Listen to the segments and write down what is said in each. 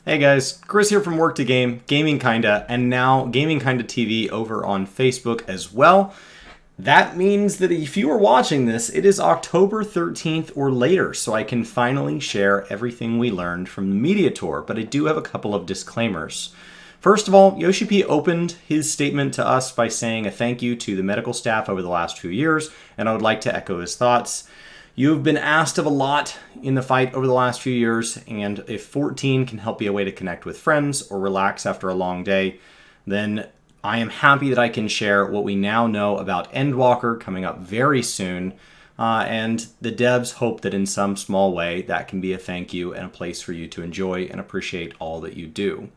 Hey guys, Chris here from Work to Game, Gaming Kinda, and now Gaming Kinda TV over on Facebook as well. That means that if you are watching this, it is October 13th or later, so I can finally share everything we learned from the media tour, but I do have a couple of disclaimers. First of all, Yoshi P opened his statement to us by saying a thank you to the medical staff over the last few years, and I would like to echo his thoughts. You've been asked of a lot in the fight over the last few years, and if 14 can help be a way to connect with friends or relax after a long day, then I am happy that I can share what we now know about Endwalker coming up very soon, and the devs hope that in some small way that can be a thank you and a place for you to enjoy and appreciate all that you do.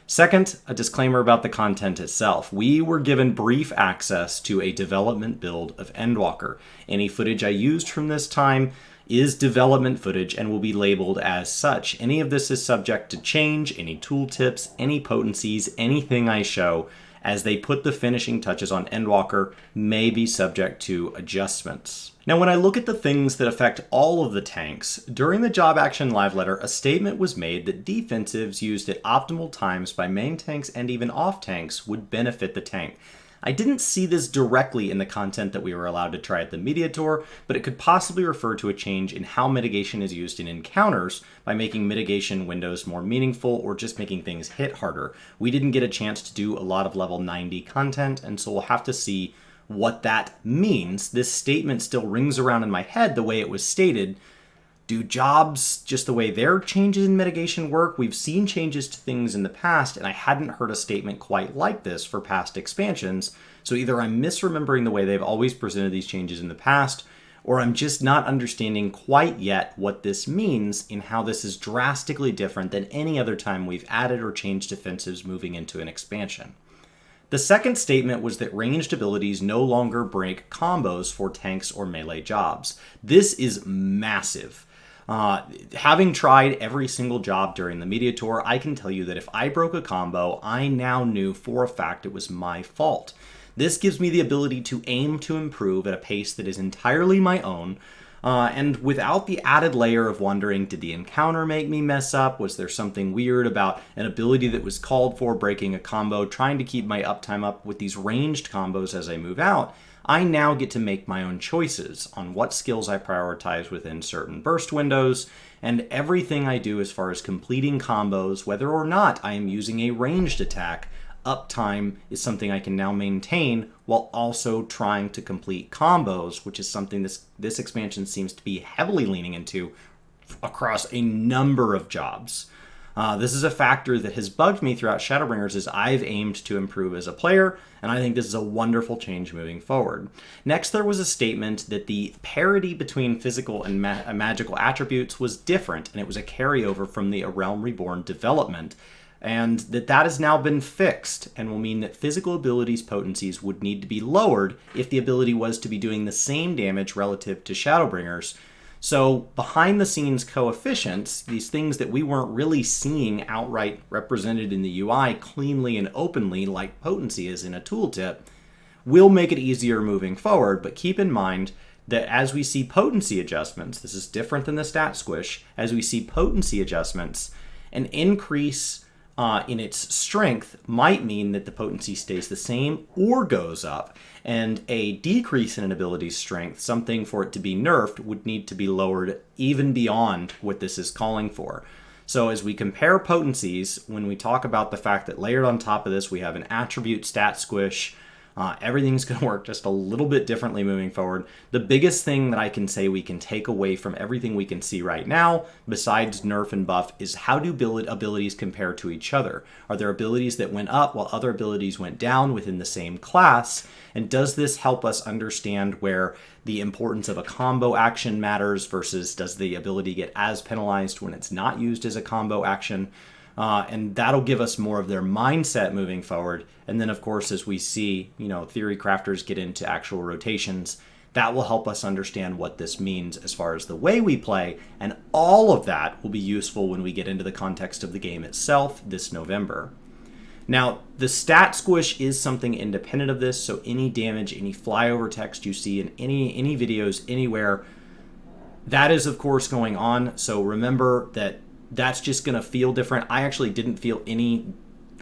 Second, a disclaimer about the content itself. We were given brief access to a development build of Endwalker. Any footage I used from this time is development footage and will be labeled as such. Any of this is subject to change, any tooltips, any potencies, anything I show as they put the finishing touches on Endwalker may be subject to adjustments. Now, when I look at the things that affect all of the tanks, during the Job Action Live Letter, a statement was made that defensives used at optimal times by main tanks and even off tanks would benefit the tank. I didn't see this directly in the content that we were allowed to try at the media tour, but it could possibly refer to a change in how mitigation is used in encounters by making mitigation windows more meaningful or just making things hit harder. We didn't get a chance to do a lot of level 90 content, and so we'll have to see what that means. This statement still rings around in my head the way it was stated. Do jobs, just the way their changes in mitigation work? We've seen changes to things in the past, and I hadn't heard a statement quite like this for past expansions. So either I'm misremembering the way they've always presented these changes in the past, or I'm just not understanding quite yet what this means in how this is drastically different than any other time we've added or changed defensives moving into an expansion. The second statement was that ranged abilities no longer break combos for tanks or melee jobs. This is massive. Having tried every single job during the media tour, I can tell you that if I broke a combo, I now knew for a fact it was my fault. This gives me the ability to aim to improve at a pace that is entirely my own, and without the added layer of wondering, did the encounter make me mess up? Was there something weird about an ability that was called for breaking a combo? Trying to keep my uptime up with these ranged combos as I move out, I now get to make my own choices on what skills I prioritize within certain burst windows, and everything I do as far as completing combos, whether or not I am using a ranged attack, uptime is something I can now maintain while also trying to complete combos, which is something this expansion seems to be heavily leaning into across a number of jobs. This is a factor that has bugged me throughout Shadowbringers as I've aimed to improve as a player, and I think this is a wonderful change moving forward. Next, there was a statement that the parity between physical and magical attributes was different, and it was a carryover from the A Realm Reborn development, and that has now been fixed and will mean that physical abilities' potencies would need to be lowered if the ability was to be doing the same damage relative to Shadowbringers. So behind the scenes coefficients, these things that we weren't really seeing outright represented in the UI cleanly and openly like potency is in a tooltip, will make it easier moving forward. But keep in mind that as we see potency adjustments, this is different than the stat squish, as we see potency adjustments, an increase in its strength might mean that the potency stays the same or goes up, and a decrease in an ability's strength, something for it to be nerfed, would need to be lowered even beyond what this is calling for. So as we compare potencies, when we talk about the fact that layered on top of this we have an attribute stat squish, everything's going to work just a little bit differently moving forward. The biggest thing that I can say we can take away from everything we can see right now, besides nerf and buff, is how do abilities compare to each other? Are there abilities that went up while other abilities went down within the same class? And does this help us understand where the importance of a combo action matters versus does the ability get as penalized when it's not used as a combo action? And that'll give us more of their mindset moving forward. And then, of course, as we see, theory crafters get into actual rotations, that will help us understand what this means as far as the way we play. And all of that will be useful when we get into the context of the game itself this November. Now, the stat squish is something independent of this, so any damage, any flyover text you see in any videos anywhere, that is, of course, going on. So remember that that's just going to feel different. I actually didn't feel any...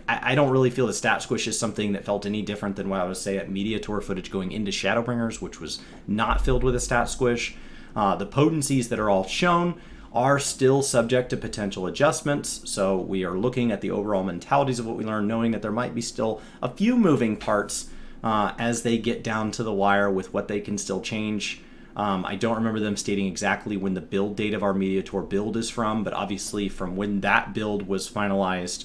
I don't really feel the stat squish is something that felt any different than what I would say at Media Tour footage going into Shadowbringers, which was not filled with a stat squish. The potencies that are all shown are still subject to potential adjustments, so we are looking at the overall mentalities of what we learned, knowing that there might be still a few moving parts as they get down to the wire with what they can still change. I don't remember them stating exactly when the build date of our Media Tour build is from, but obviously from when that build was finalized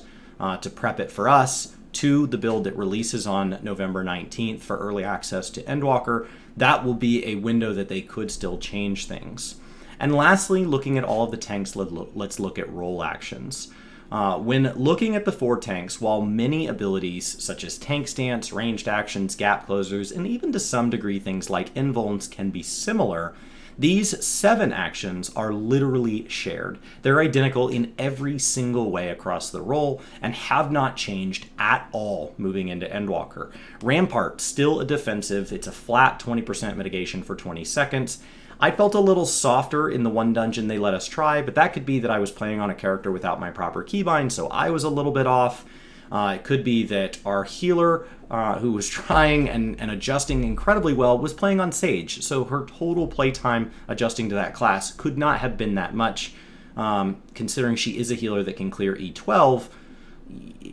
to prep it for us to the build that releases on November 19th for early access to Endwalker, that will be a window that they could still change things. And lastly, looking at all of the tanks, let's look at role actions. When looking at the 4 tanks, while many abilities such as tank stance, ranged actions, gap closers, and even to some degree things like invulns can be similar, these 7 actions are literally shared. They're identical in every single way across the role and have not changed at all moving into Endwalker. Rampart, still a defensive. It's a flat 20% mitigation for 20 seconds. I felt a little softer in the one dungeon they let us try, but that could be that I was playing on a character without my proper keybind, so I was a little bit off. It could be that our healer, who was trying and adjusting incredibly well, was playing on Sage, so her total playtime adjusting to that class could not have been that much. Considering she is a healer that can clear E12,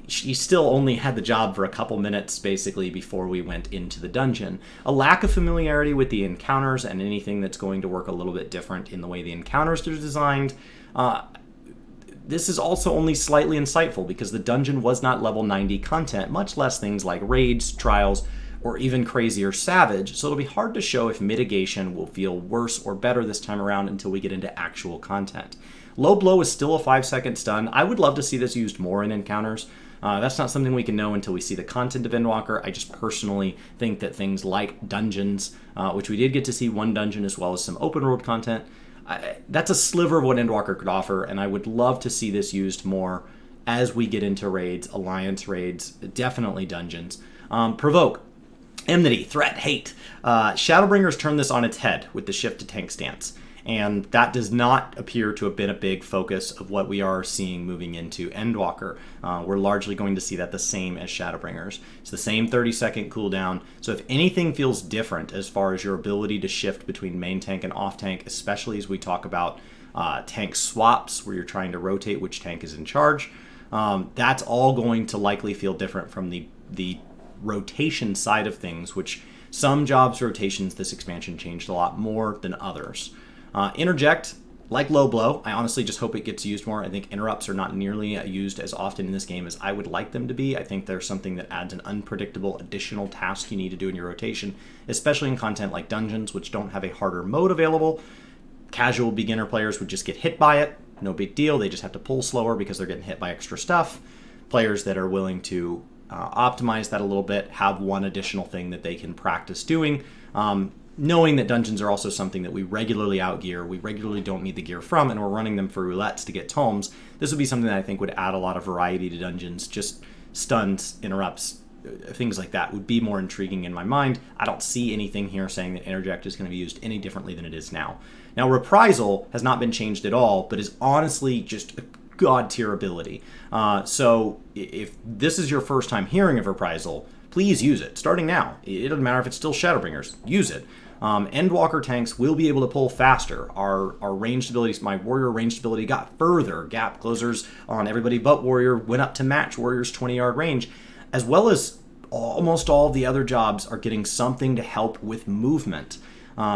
she still only had the job for a couple minutes, basically, before we went into the dungeon. A lack of familiarity with the encounters and anything that's going to work a little bit different in the way the encounters are designed. This is also only slightly insightful because the dungeon was not level 90 content, much less things like raids, trials, or even crazier savage, so it'll be hard to show if mitigation will feel worse or better this time around until we get into actual content. Low blow is still a 5-second stun. I would love to see this used more in encounters. That's not something we can know until we see the content of Endwalker. I just personally think that things like dungeons, which we did get to see one dungeon as well as some open world content, that's a sliver of what Endwalker could offer, and I would love to see this used more as we get into raids, alliance raids, definitely dungeons. Provoke, enmity, threat, hate. Shadowbringers turn this on its head with the shift to tank stance, and that does not appear to have been a big focus of what we are seeing moving into Endwalker. We're largely going to see that the same as Shadowbringers. It's the same 30-second cooldown, so if anything feels different as far as your ability to shift between main tank and off tank, especially as we talk about tank swaps where you're trying to rotate which tank is in charge, that's all going to likely feel different from the rotation side of things, which some jobs rotations this expansion changed a lot more than others. Interject, like low blow, I honestly just hope it gets used more. I think interrupts are not nearly used as often in this game as I would like them to be. I think they're something that adds an unpredictable additional task you need to do in your rotation, especially in content like dungeons, which don't have a harder mode available. Casual beginner players would just get hit by it. No big deal. They just have to pull slower because they're getting hit by extra stuff. Players that are willing to optimize that a little bit have one additional thing that they can practice doing. Knowing that dungeons are also something that we regularly outgear, we regularly don't need the gear from, and we're running them for roulettes to get tomes, this would be something that I think would add a lot of variety to dungeons. Just stuns, interrupts, things like that would be more intriguing in my mind. I don't see anything here saying that interject is going to be used any differently than it is now. Now, reprisal has not been changed at all, but is honestly just a god-tier ability. So if this is your first time hearing of reprisal, please use it, starting now. It doesn't matter if it's still Shadowbringers, use it. Endwalker tanks will be able to pull faster. Our ranged abilities, my warrior ranged ability got further. Gap closers on everybody but warrior went up to match warrior's 20-yard range, as well as almost all of the other jobs are getting something to help with movement.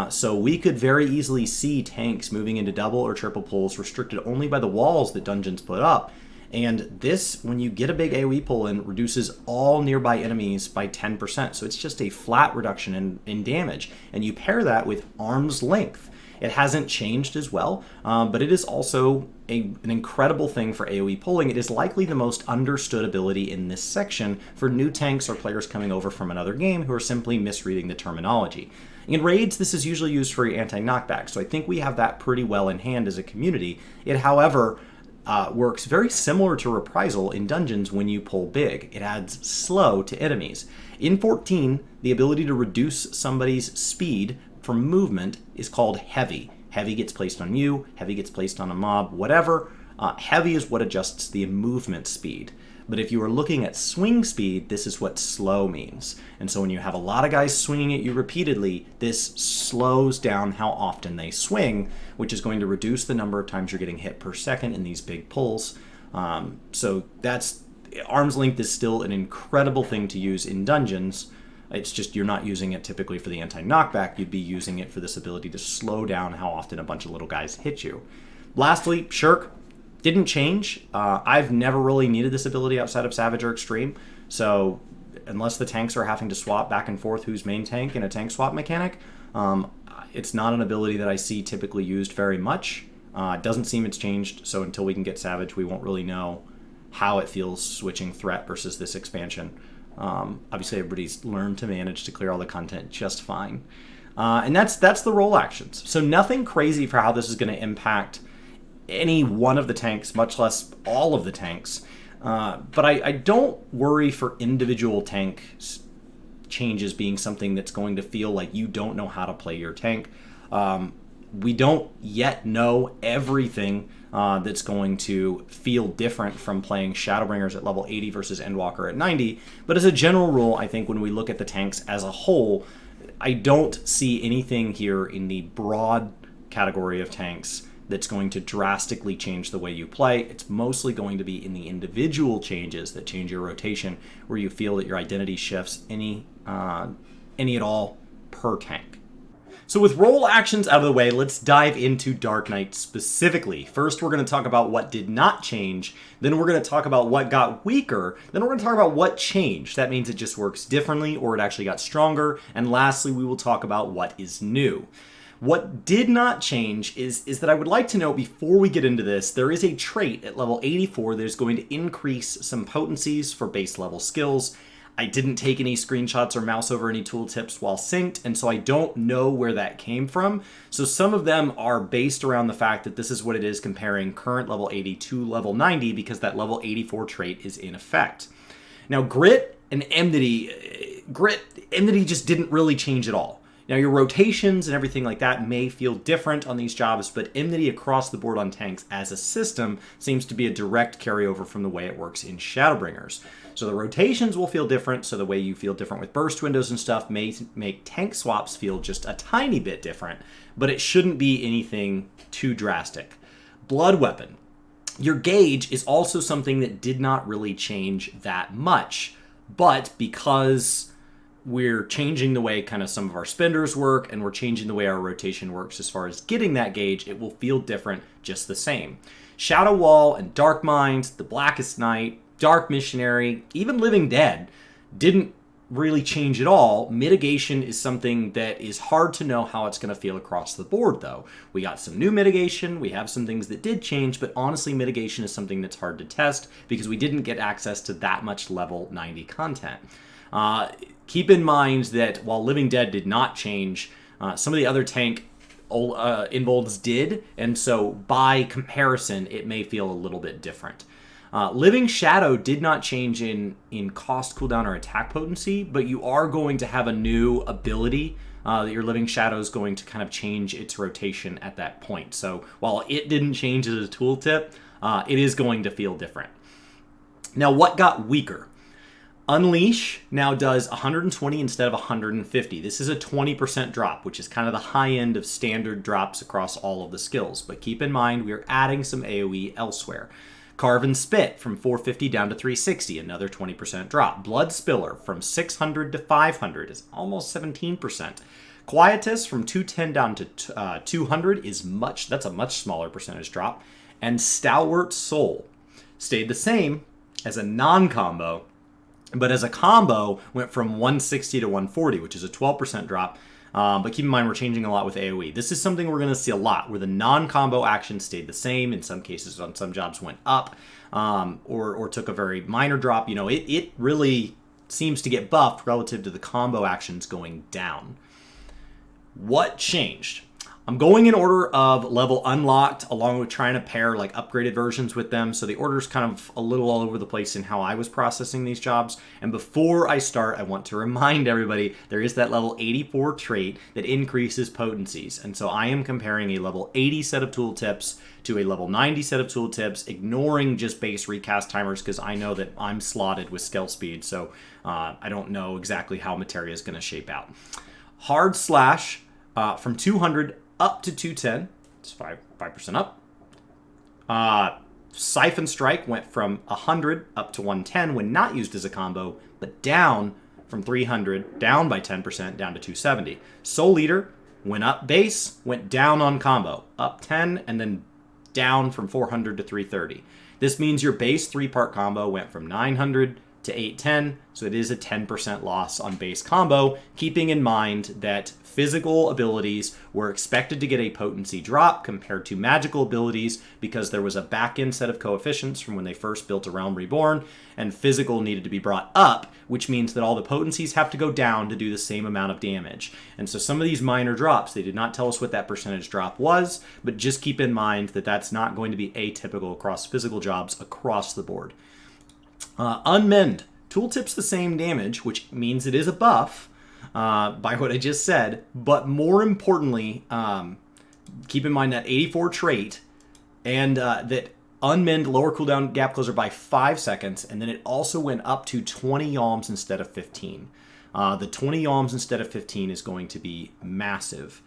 So we could very easily see tanks moving into double or triple pulls restricted only by the walls that dungeons put up. And this, when you get a big AoE pull in, reduces all nearby enemies by 10%. So it's just a flat reduction in damage. And you pair that with arm's length. It hasn't changed as well, but it is also an incredible thing for AoE pulling. It is likely the most understood ability in this section for new tanks or players coming over from another game who are simply misreading the terminology. In raids, this is usually used for anti-knockback, so I think we have that pretty well in hand as a community. It, however, works very similar to reprisal in dungeons when you pull big. It adds slow to enemies. In 14, the ability to reduce somebody's speed from movement is called heavy. Heavy gets placed on you, heavy gets placed on a mob, whatever. Heavy is what adjusts the movement speed. But if you are looking at swing speed, this is what slow means. And so when you have a lot of guys swinging at you repeatedly, this slows down how often they swing, which is going to reduce the number of times you're getting hit per second in these big pulls. So that's arm's length is still an incredible thing to use in dungeons. It's just you're not using it typically for the anti-knockback. You'd be using it for this ability to slow down how often a bunch of little guys hit you. Lastly, Shirk. Didn't change. I've never really needed this ability outside of Savage or Extreme, so unless the tanks are having to swap back and forth who's main tank in a tank swap mechanic, it's not an ability that I see typically used very much. It doesn't seem it's changed, so until we can get Savage, we won't really know how it feels switching threat versus this expansion. Obviously, everybody's learned to manage to clear all the content just fine. And that's the role actions. So nothing crazy for how this is going to impact any one of the tanks, much less all of the tanks. But I don't worry for individual tank changes being something that's going to feel like you don't know how to play your tank. We don't yet know everything that's going to feel different from playing Shadowbringers at level 80 versus Endwalker at 90. But as a general rule, I think when we look at the tanks as a whole, I don't see anything here in the broad category of tanks that's going to drastically change the way you play. It's mostly going to be in the individual changes that change your rotation, where you feel that your identity shifts any at all per tank. So with role actions out of the way, let's dive into Dark Knight specifically. First, we're going to talk about what did not change. Then we're going to talk about what got weaker. Then we're going to talk about what changed. That means it just works differently or it actually got stronger. And lastly, we will talk about what is new. What did not change is that I would like to note before we get into this, there is a trait at level 84 that is going to increase some potencies for base level skills. I didn't take any screenshots or mouse over any tooltips while synced, and so I don't know where that came from. So some of them are based around the fact that this is what it is comparing current level 80 to level 90 because that level 84 trait is in effect. Now Grit and Enmity just didn't really change at all. Now, your rotations and everything like that may feel different on these jobs, but Enmity across the board on tanks as a system seems to be a direct carryover from the way it works in Shadowbringers. So the rotations will feel different, so the way you feel different with burst windows and stuff may make tank swaps feel just a tiny bit different, but it shouldn't be anything too drastic. Blood Weapon. Your gauge is also something that did not really change that much, but because we're changing the way kind of some of our spenders work, and we're changing the way our rotation works as far as getting that gauge, it will feel different just the same. Shadow Wall and Dark Mind, the Blackest Night, Dark Missionary, even Living Dead didn't really change at all. Mitigation is something that is hard to know how it's going to feel across the board, though. We got some new mitigation, we have some things that did change, but honestly, mitigation is something that's hard to test because we didn't get access to that much level 90 content. Keep in mind that while Living Dead did not change, some of the other tank involves did, and so by comparison, it may feel a little bit different. Living Shadow did not change in cost, cooldown, or attack potency, but you are going to have a new ability that your Living Shadow is going to kind of change its rotation at that point. So while it didn't change as a tooltip, it is going to feel different. Now, what got weaker? Unleash now does 120 instead of 150. This is a 20% drop, which is kind of the high end of standard drops across all of the skills. But keep in mind, we are adding some AoE elsewhere. Carve and Spit from 450 down to 360, another 20% drop. Blood Spiller from 600 to 500 is almost 17%. Quietus from 210 down to 200 that's a much smaller percentage drop. And Stalwart Soul stayed the same as a non-combo, but as a combo, went from 160 to 140, which is a 12% drop. But keep in mind, we're changing a lot with AoE. This is something we're going to see a lot, where the non-combo action stayed the same. In some cases, on some jobs, went up, or took a very minor drop. You know, it really seems to get buffed relative to the combo actions going down. What changed? I'm going in order of level unlocked, along with trying to pair like upgraded versions with them. So the order's kind of a little all over the place in how I was processing these jobs. And before I start, I want to remind everybody there is that level 84 trait that increases potencies. And so I am comparing a level 80 set of tooltips to a level 90 set of tooltips, ignoring just base recast timers because I know that I'm slotted with skill speed. So I don't know exactly how materia is going to shape out. Hard slash from 200 up to 210. It's 5% up. Siphon Strike went from 100 up to 110 when not used as a combo, but down from 300, down by 10%, down to 270. Soul Eater went up base, went down on combo, up 10, and then down from 400 to 330. This means your base 3-part combo went from 900 to 810, so it is a 10% loss on base combo, keeping in mind that physical abilities were expected to get a potency drop compared to magical abilities because there was a back-end set of coefficients from when they first built A Realm Reborn, and physical needed to be brought up, which means that all the potencies have to go down to do the same amount of damage. And so some of these minor drops, they did not tell us what that percentage drop was, but just keep in mind that that's not going to be atypical across physical jobs across the board. Unmend. Tooltip's the same damage, which means it is a buff by what I just said. But more importantly, keep in mind that 84 trait and that Unmend lower cooldown gap closer by 5 seconds. And then it also went up to 20 yalms instead of 15. The 20 yalms instead of 15 is going to be massive.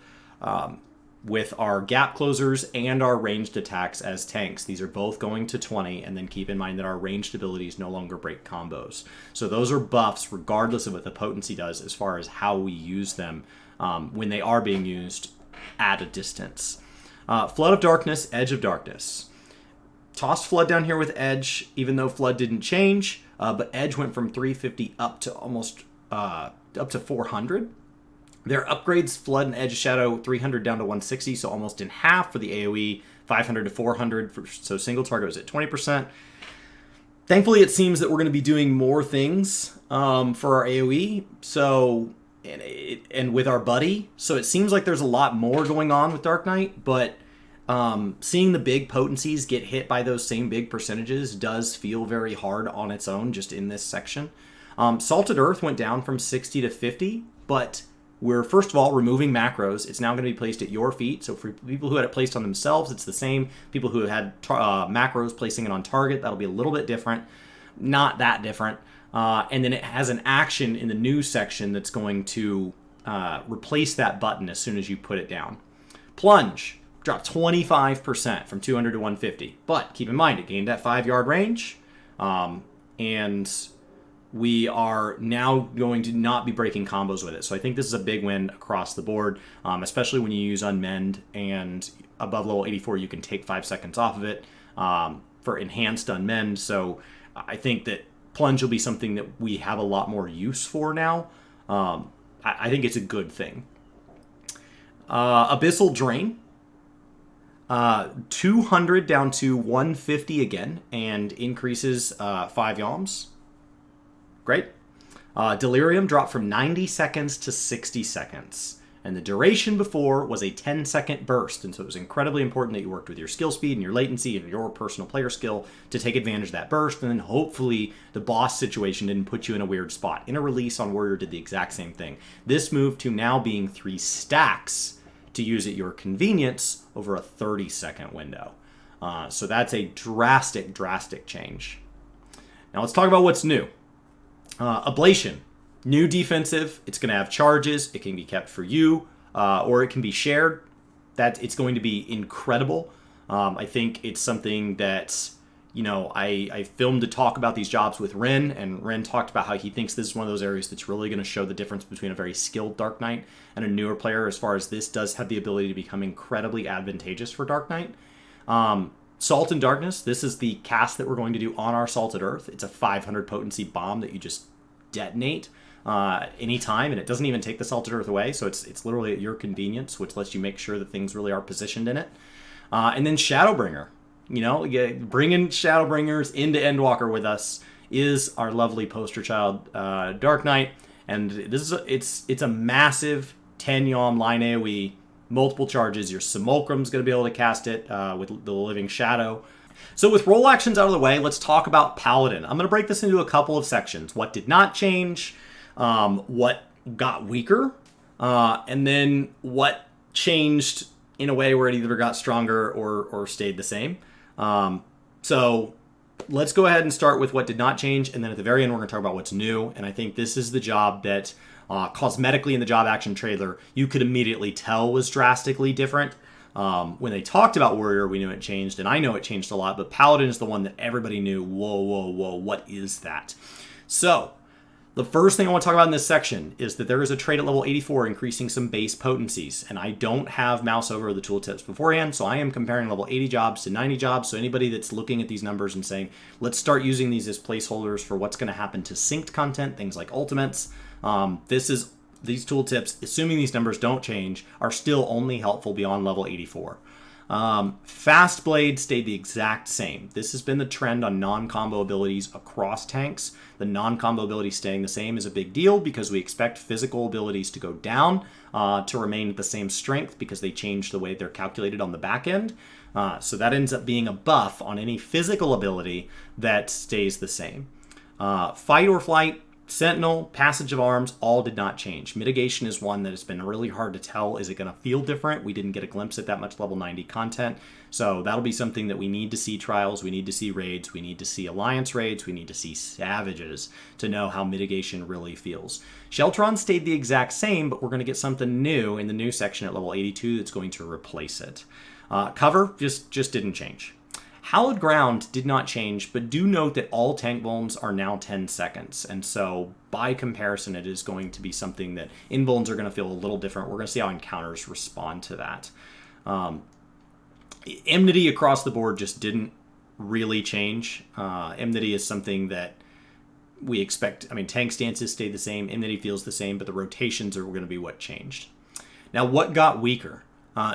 With our gap closers and our ranged attacks as tanks. These are both going to 20, and then keep in mind that our ranged abilities no longer break combos. So those are buffs regardless of what the potency does as far as how we use them when they are being used at a distance. Flood of Darkness, Edge of Darkness. Tossed Flood down here with Edge, even though Flood didn't change, but Edge went from 350 up to almost up to 400. Their upgrades, Flood and Edge of Shadow, 300 down to 160, so almost in half for the AoE, 500 to 400, so single target was at 20%. Thankfully, it seems that we're going to be doing more things for our AoE, so and with our buddy, so it seems like there's a lot more going on with Dark Knight, but seeing the big potencies get hit by those same big percentages does feel very hard on its own, just in this section. Salted Earth went down from 60 to 50, but we're, first of all, removing macros. It's now going to be placed at your feet. So for people who had it placed on themselves, it's the same. People who had macros, placing it on target, that'll be a little bit different. Not that different. And then it has an action in the new section that's going to replace that button as soon as you put it down. Plunge dropped 25% from 200 to 150. But keep in mind, it gained that 5-yard range. And we are now going to not be breaking combos with it. So I think this is a big win across the board, especially when you use Unmend, and above level 84, you can take 5 seconds off of it for enhanced Unmend. So I think that Plunge will be something that we have a lot more use for now. I think it's a good thing. Abyssal Drain. 200 down to 150 again, and increases 5 yalms. Great. Delirium dropped from 90 seconds to 60 seconds. And the duration before was a 10-second burst. And so it was incredibly important that you worked with your skill speed and your latency and your personal player skill to take advantage of that burst. And then hopefully the boss situation didn't put you in a weird spot. Inner Release on Warrior did the exact same thing. This moved to now being 3 stacks to use at your convenience over a 30-second window. So that's a drastic change. Now let's talk about what's new. Ablation, new defensive. It's going to have charges. It can be kept for you, or it can be shared. It's going to be incredible. I think it's something that, I filmed a talk about these jobs with Ren, and Ren talked about how he thinks this is one of those areas that's really going to show the difference between a very skilled Dark Knight and a newer player, as far as this does have the ability to become incredibly advantageous for Dark Knight. Salt and Darkness, this is the cast that we're going to do on our Salted Earth. It's a 500 potency bomb that you just detonate anytime, and it doesn't even take the Salted Earth away, so it's literally at your convenience, which lets you make sure that things really are positioned in it. And then Shadowbringer. Bringing Shadowbringers into Endwalker with us is our lovely poster child, Dark Knight, and this is it's a massive 10 yalm line AoE, multiple charges. Your Simulacrum's going to be able to cast it with the Living Shadow. So with role actions out of the way, let's talk about Paladin. I'm going to break this into a couple of sections. What did not change, what got weaker, and then what changed in a way where it either got stronger or stayed the same. So let's go ahead and start with what did not change, and then at the very end we're going to talk about what's new. And I think this is the job that cosmetically in the job action trailer you could immediately tell was drastically different. When they talked about Warrior, we knew it changed, and I know it changed a lot, but Paladin is the one that everybody knew, whoa, what is that? So, the first thing I want to talk about in this section is that there is a trait at level 84 increasing some base potencies, and I don't have mouse over the tooltips beforehand, so I am comparing level 80 jobs to 90 jobs, so anybody that's looking at these numbers and saying, let's start using these as placeholders for what's going to happen to synced content, things like ultimates, these tooltips, assuming these numbers don't change, are still only helpful beyond level 84. Fast Blade stayed the exact same. This has been the trend on non-combo abilities across tanks. The non-combo abilities staying the same is a big deal because we expect physical abilities to go down to remain at the same strength because they change the way they're calculated on the back end. So that ends up being a buff on any physical ability that stays the same. Fight or Flight, Sentinel, Passage of Arms, all did not change. Mitigation is one that has been really hard to tell. Is it going to feel different? We didn't get a glimpse at that much level 90 content. So that'll be something that we need to see trials, we need to see raids, we need to see alliance raids, we need to see savages to know how mitigation really feels. Sheltron stayed the exact same, but we're going to get something new in the new section at level 82 that's going to replace it. Cover just didn't change. Hallowed Ground did not change, but do note that all tank vulns are now 10 seconds. And so, by comparison, it is going to be something that invulns are going to feel a little different. We're going to see how encounters respond to that. Enmity across the board just didn't really change. Enmity is something that we expect. I mean, tank stances stay the same. Enmity feels the same, but the rotations are going to be what changed. Now, what got weaker?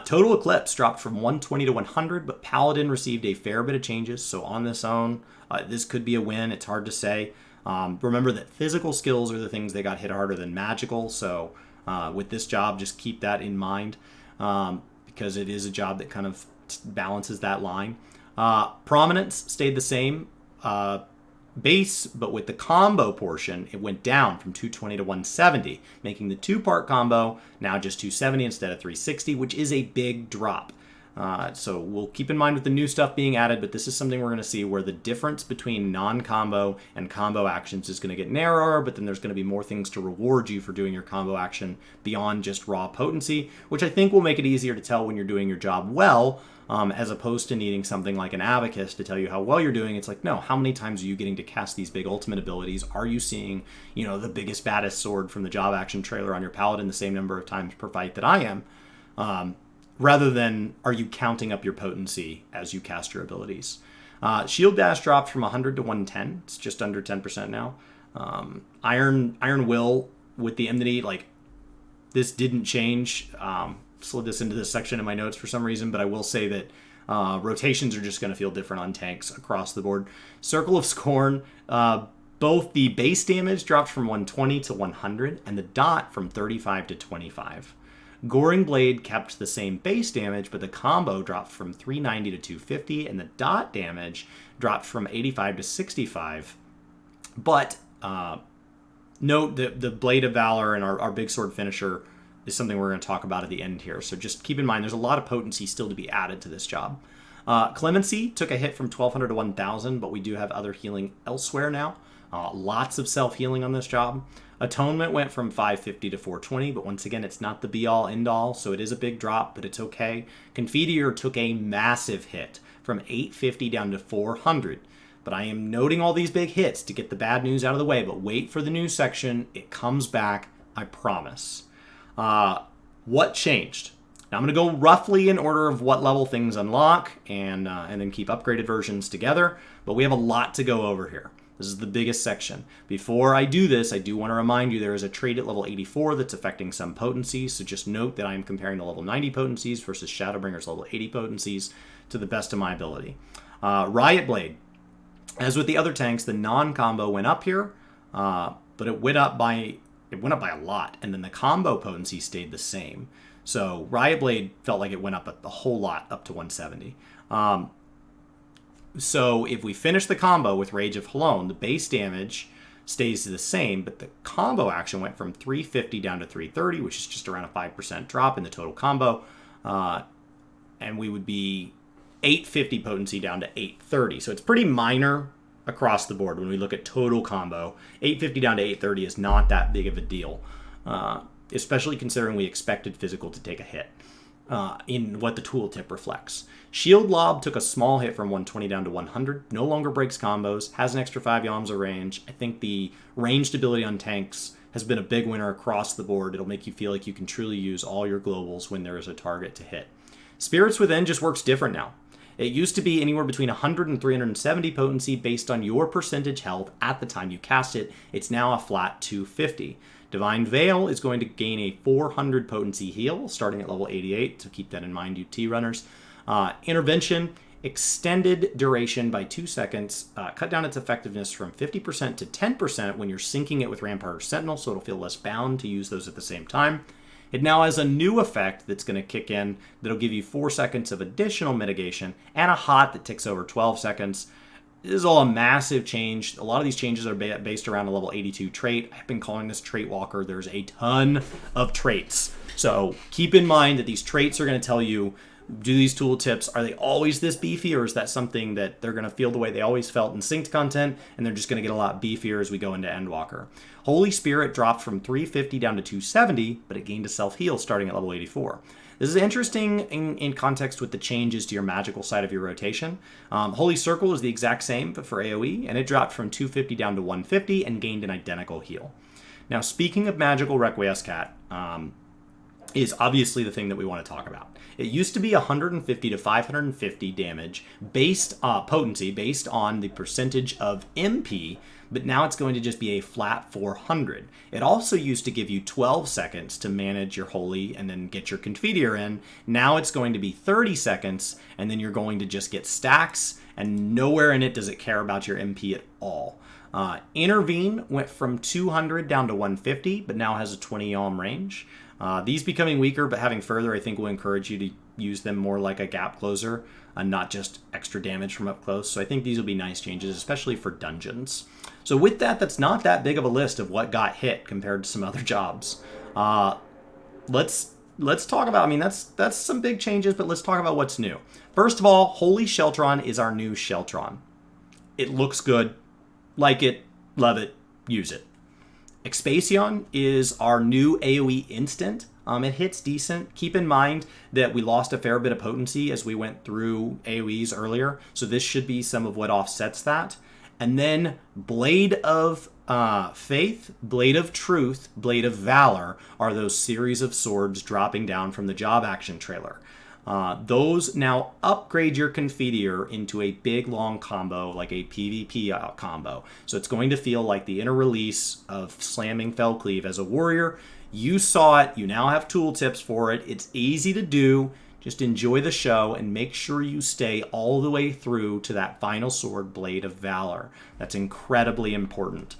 Total Eclipse dropped from 120 to 100, but Paladin received a fair bit of changes, so on this own, this could be a win. It's hard to say. Remember that physical skills are the things that got hit harder than magical, so with this job, just keep that in mind, because it is a job that kind of balances that line. Prominence stayed the same base, but with the combo portion, it went down from 220 to 170, making the two-part combo now just 270 instead of 360, which is a big drop. So we'll keep in mind with the new stuff being added, but this is something we're going to see where the difference between non-combo and combo actions is going to get narrower, but then there's going to be more things to reward you for doing your combo action beyond just raw potency, which I think will make it easier to tell when you're doing your job well, as opposed to needing something like an Abacus to tell you how well you're doing. It's like, no, how many times are you getting to cast these big ultimate abilities? Are you seeing, the biggest, baddest sword from the job action trailer on your Paladin the same number of times per fight that I am? Rather than, are you counting up your potency as you cast your abilities? Shield Dash dropped from 100 to 110. It's just under 10% now. Iron Will with the Enmity, this didn't change. Slid this into this section in my notes for some reason, but I will say that rotations are just going to feel different on tanks across the board. Circle of Scorn, both the base damage dropped from 120 to 100, and the dot from 35 to 25. Goring Blade kept the same base damage, but the combo dropped from 390 to 250, and the dot damage dropped from 85 to 65. But note that the Blade of Valor and our big sword finisher is something we're going to talk about at the end here. So just keep in mind, there's a lot of potency still to be added to this job. Clemency took a hit from 1200 to 1000, but we do have other healing elsewhere now. Lots of self-healing on this job. Atonement went from 550 to 420, but once again, it's not the be-all, end-all, so it is a big drop, but it's okay. Confiteor took a massive hit from 850 down to 400. But I am noting all these big hits to get the bad news out of the way, but wait for the news section. It comes back, I promise. What changed? Now I'm going to go roughly in order of what level things unlock and then keep upgraded versions together, but we have a lot to go over here. This is the biggest section. Before I do this, I do want to remind you there is a trait at level 84 that's affecting some potencies, so just note that I am comparing the level 90 potencies versus Shadowbringer's level 80 potencies to the best of my ability. Riot Blade. As with the other tanks, the non-combo went up here, but it went up by a lot, and then the combo potency stayed the same. So Riot Blade felt like it went up a whole lot, up to 170. So if we finish the combo with Rage of Halone, the base damage stays the same, but the combo action went from 350 down to 330, which is just around a 5% drop in the total combo. And we would be 850 potency down to 830. So it's pretty minor across the board when we look at total combo. 850 down to 830 is not that big of a deal, especially considering we expected physical to take a hit in what the tooltip reflects. Shield Lob took a small hit from 120 down to 100, no longer breaks combos, has an extra 5 yalms of range. I think the ranged ability on tanks has been a big winner across the board. It'll make you feel like you can truly use all your globals when there is a target to hit. Spirits Within just works different now. It used to be anywhere between 100 and 370 potency based on your percentage health at the time you cast it. It's now a flat 250. Divine Veil is going to gain a 400 potency heal starting at level 88, so keep that in mind, you T-runners. Intervention, extended duration by 2 seconds, cut down its effectiveness from 50% to 10% when you're syncing it with Rampart or Sentinel, so it'll feel less bound to use those at the same time. It now has a new effect that's going to kick in that'll give you 4 seconds of additional mitigation and a hot that ticks over 12 seconds. This is all a massive change. A lot of these changes are based around a level 82 trait. I've been calling this Trait Walker. There's a ton of traits. So keep in mind that these traits are going to tell you, do these tooltips, are they always this beefy, or is that something that they're going to feel the way they always felt in synced content, and they're just going to get a lot beefier as we go into Endwalker? Holy Spirit dropped from 350 down to 270, but it gained a self-heal starting at level 84. This is interesting in context with the changes to your magical side of your rotation. Holy Circle is the exact same, but for AoE, and it dropped from 250 down to 150 and gained an identical heal. Now, speaking of magical Requiescat, is obviously the thing that we want to talk about. It used to be 150 to 550 damage based potency based on the percentage of MP, but now it's going to just be a flat 400. It also used to give you 12 seconds to manage your holy and then get your Confiteor in. Now it's going to be 30 seconds, and then you're going to just get stacks, and nowhere in it does it care about your MP at all. Intervene went from 200 down to 150, but now has a 20 yalm range. These becoming weaker, but having further, I think will encourage you to use them more like a gap closer and not just extra damage from up close. So I think these will be nice changes, especially for dungeons. So with that, that's not that big of a list of what got hit compared to some other jobs. Let's talk about, I mean, that's some big changes, but let's talk about what's new. First of all, Holy Sheltron is our new Sheltron. It looks good. Like it, love it, use it. Expasion is our new AoE instant. It hits decent. Keep in mind that we lost a fair bit of potency as we went through AoEs earlier, so this should be some of what offsets that. And then Blade of Faith, Blade of Truth, Blade of Valor are those series of swords dropping down from the job action trailer. Those now upgrade your Confiteor into a big long combo, like a PvP combo. So it's going to feel like the inner release of slamming Fellcleave as a warrior. You saw it. You now have tooltips for it. It's easy to do. Just enjoy the show and make sure you stay all the way through to that final sword, Blade of Valor. That's incredibly important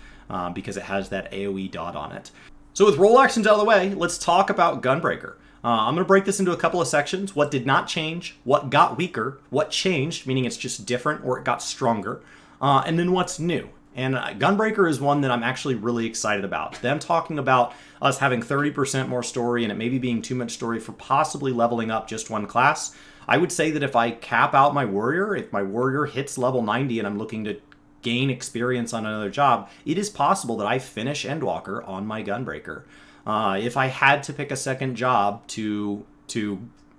because it has that AoE dot on it. So with role actions out of the way, let's talk about Gunbreaker. I'm going to break this into a couple of sections. What did not change, what got weaker, what changed, meaning it's just different or it got stronger, and then what's new. And Gunbreaker is one that I'm actually really excited about. Them talking about us having 30% more story and it maybe being too much story for possibly leveling up just one class. I would say that if I cap out my warrior, if my warrior hits level 90 and I'm looking to gain experience on another job, it is possible that I finish Endwalker on my Gunbreaker. If I had to pick a second job to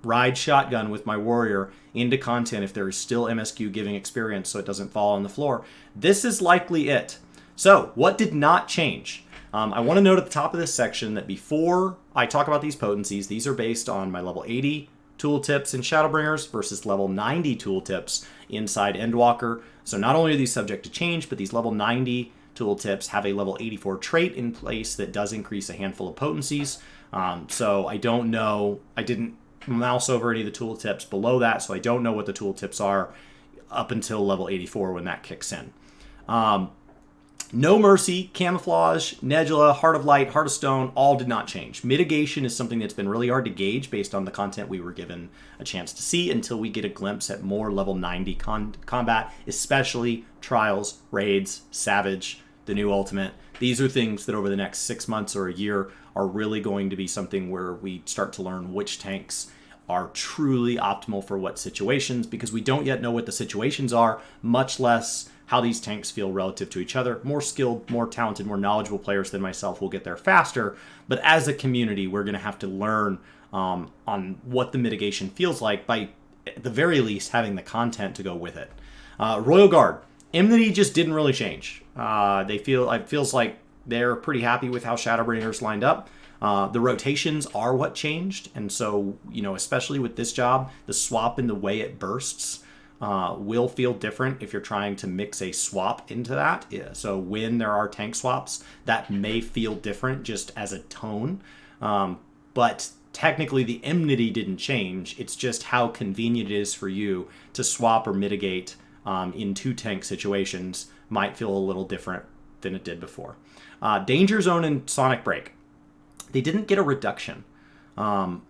ride shotgun with my warrior into content, if there is still MSQ giving experience so it doesn't fall on the floor, this is likely it. So what did not change? I want to note at the top of this section that before I talk about these potencies, these are based on my level 80 tooltips in Shadowbringers versus level 90 tooltips inside Endwalker. So not only are these subject to change, but these level 90 tooltips have a level 84 trait in place that does increase a handful of potencies. So I don't know, I didn't mouse over any of the tooltips below that, so I don't know what the tooltips are up until level 84 when that kicks in. No Mercy, Camouflage, Nebula, Heart of Light, Heart of Stone, all did not change. Mitigation is something that's been really hard to gauge based on the content we were given a chance to see until we get a glimpse at more level 90 combat, especially Trials, Raids, Savage, the new Ultimate. These are things that over the next 6 months or a year are really going to be something where we start to learn which tanks are truly optimal for what situations, because we don't yet know what the situations are, much less how these tanks feel relative to each other. More skilled, more talented, more knowledgeable players than myself will get there faster, but as a community, we're going to have to learn on what the mitigation feels like by, at the very least, having the content to go with it. Royal Guard. Enmity just didn't really change. It feels like they're pretty happy with how Shadowbringers lined up. The rotations are what changed, and so, especially with this job, the swap in the way it bursts will feel different if you're trying to mix a swap into that. Yeah, so when there are tank swaps, that may feel different just as a tone. But technically, the enmity didn't change. It's just how convenient it is for you to swap or mitigate in two tank situations might feel a little different than it did before. Danger Zone and Sonic Break. They didn't get a reduction,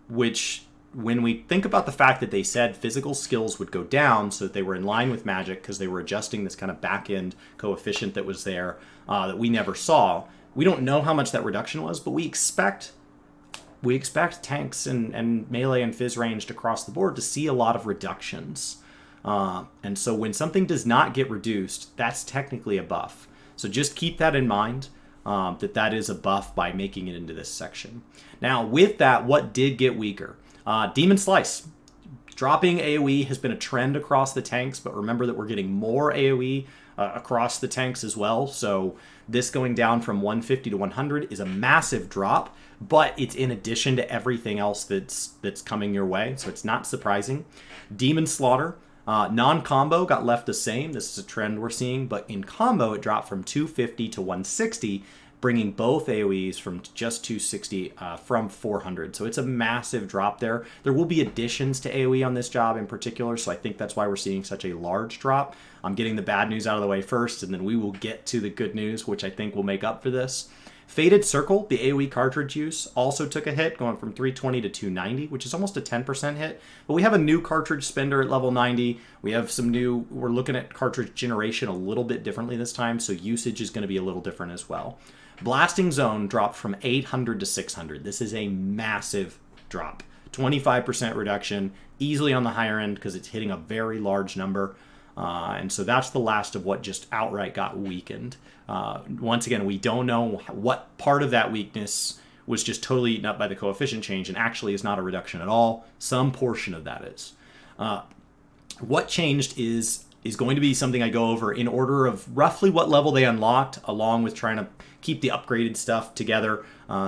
which, when we think about the fact that they said physical skills would go down so that they were in line with magic because they were adjusting this kind of back-end coefficient that was there that we never saw, we don't know how much that reduction was, but we expect tanks and melee and phys ranged across the board to see a lot of reductions. And so when something does not get reduced, that's technically a buff. So just keep that in mind, that is a buff by making it into this section. Now, with that, what did get weaker? Demon Slice. Dropping AoE has been a trend across the tanks, but remember that we're getting more AoE across the tanks as well. So this going down from 150 to 100 is a massive drop, but it's in addition to everything else that's coming your way, so it's not surprising. Demon Slaughter. Non-combo got left the same. This is a trend we're seeing, but in combo it dropped from 250 to 160, bringing both AoEs from just 260 from 400. So it's a massive drop there. There will be additions to AoE on this job in particular, so I think that's why we're seeing such a large drop. I'm getting the bad news out of the way first, and then we will get to the good news, which I think will make up for this. Fated Circle, the AoE cartridge use, also took a hit, going from 320 to 290, which is almost a 10% hit. But we have a new cartridge spender at level 90. We have we're looking at cartridge generation a little bit differently this time, so usage is going to be a little different as well. Blasting Zone dropped from 800 to 600. This is a massive drop. 25% reduction, easily on the higher end because it's hitting a very large number. And so that's the last of what just outright got weakened. Once again, we don't know what part of that weakness was just totally eaten up by the coefficient change and actually is not a reduction at all. Some portion of that is. What changed is going to be something I go over in order of roughly what level they unlocked, along with trying to keep the upgraded stuff together.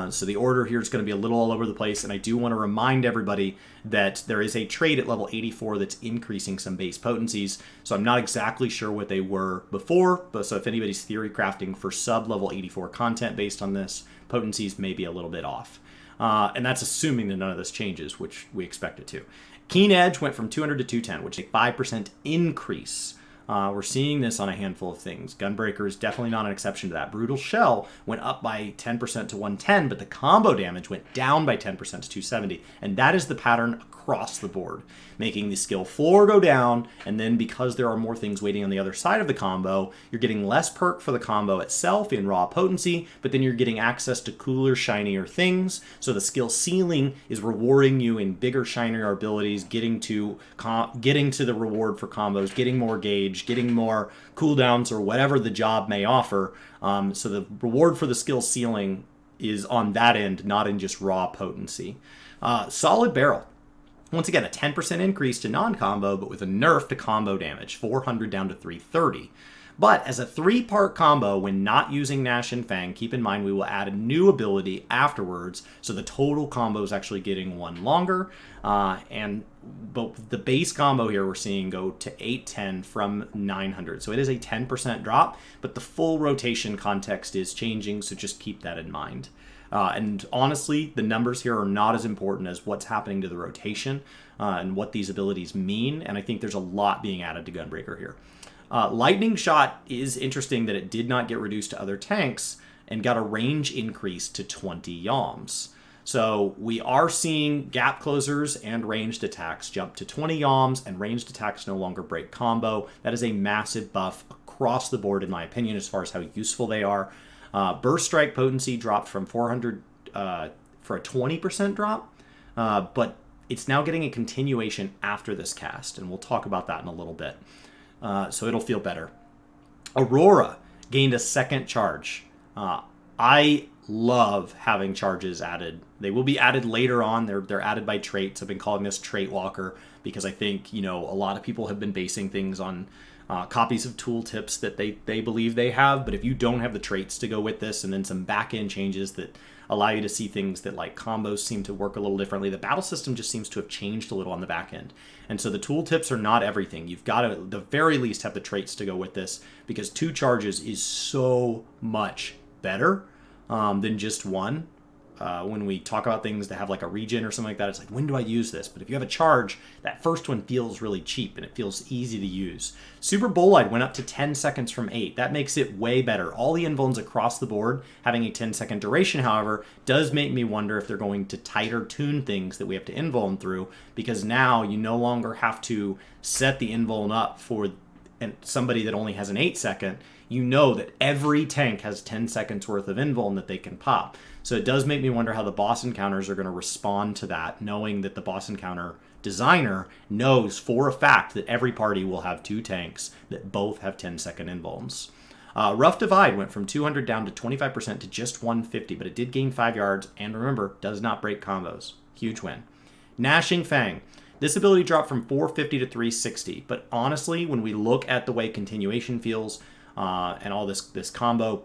So the order here is going to be a little all over the place, and I do want to remind everybody that there is a trait at level 84 that's increasing some base potencies, so I'm not exactly sure what they were before, but so if anybody's theory crafting for sub-level 84 content based on this, potencies may be a little bit off. And that's assuming that none of this changes, which we expect it to. Keen Edge went from 200 to 210, which is a 5% increase. We're seeing this on a handful of things. Gunbreaker is definitely not an exception to that. Brutal Shell went up by 10% to 110, but the combo damage went down by 10% to 270. And that is the pattern across the board, making the skill floor go down, and then because there are more things waiting on the other side of the combo, you're getting less perk for the combo itself in raw potency, but then you're getting access to cooler, shinier things. So the skill ceiling is rewarding you in bigger, shinier abilities, getting to the reward for combos, getting more gauge, getting more cooldowns, or whatever the job may offer. So the reward for the skill ceiling is on that end, not in just raw potency. Solid Barrel. Once again, a 10% increase to non-combo, but with a nerf to combo damage, 400 down to 330. But as a 3-part combo, when not using Gnash and Fang, keep in mind we will add a new ability afterwards, so the total combo is actually getting one longer. But the base combo here we're seeing go to 810 from 900. So it is a 10% drop, but the full rotation context is changing, so just keep that in mind. And honestly, the numbers here are not as important as what's happening to the rotation and what these abilities mean, and I think there's a lot being added to Gunbreaker here. Lightning Shot is interesting that it did not get reduced to other tanks and got a range increase to 20 yalms. So we are seeing gap closers and ranged attacks jump to 20 yalms, and ranged attacks no longer break combo. That is a massive buff across the board, in my opinion, as far as how useful they are. Burst Strike potency dropped from 400 for a 20% drop, but it's now getting a continuation after this cast, and we'll talk about that in a little bit. So it'll feel better. Aurora gained a second charge. I love having charges added. They will be added later on. They're added by traits. I've been calling this Trait Walker because I think, a lot of people have been basing things on copies of tooltips that they believe they have. But if you don't have the traits to go with this, and then some back-end changes that allow you to see things that like combos seem to work a little differently, the battle system just seems to have changed a little on the back end. And so the tooltips are not everything. You've got to, at the very least, have the traits to go with this, because 2 charges is so much better than just 1. When we talk about things that have like a regen or something like that, it's like, when do I use this? But if you have a charge, that first one feels really cheap and it feels easy to use. Super Bolide went up to 10 seconds from 8. That makes it way better. All the invulns across the board having a 10-second duration, however, does make me wonder if they're going to tighter tune things that we have to invuln through, because now you no longer have to set the invuln up for somebody that only has an 8-second. You know that every tank has 10 seconds worth of invuln that they can pop. So it does make me wonder how the boss encounters are going to respond to that, knowing that the boss encounter designer knows for a fact that every party will have 2 tanks that both have 10-second invulns. Rough Divide went from 200 down to 25% to just 150, but it did gain 5 yards, and remember, does not break combos. Huge win. Gnashing Fang. This ability dropped from 450 to 360, but honestly, when we look at the way continuation feels and all this combo,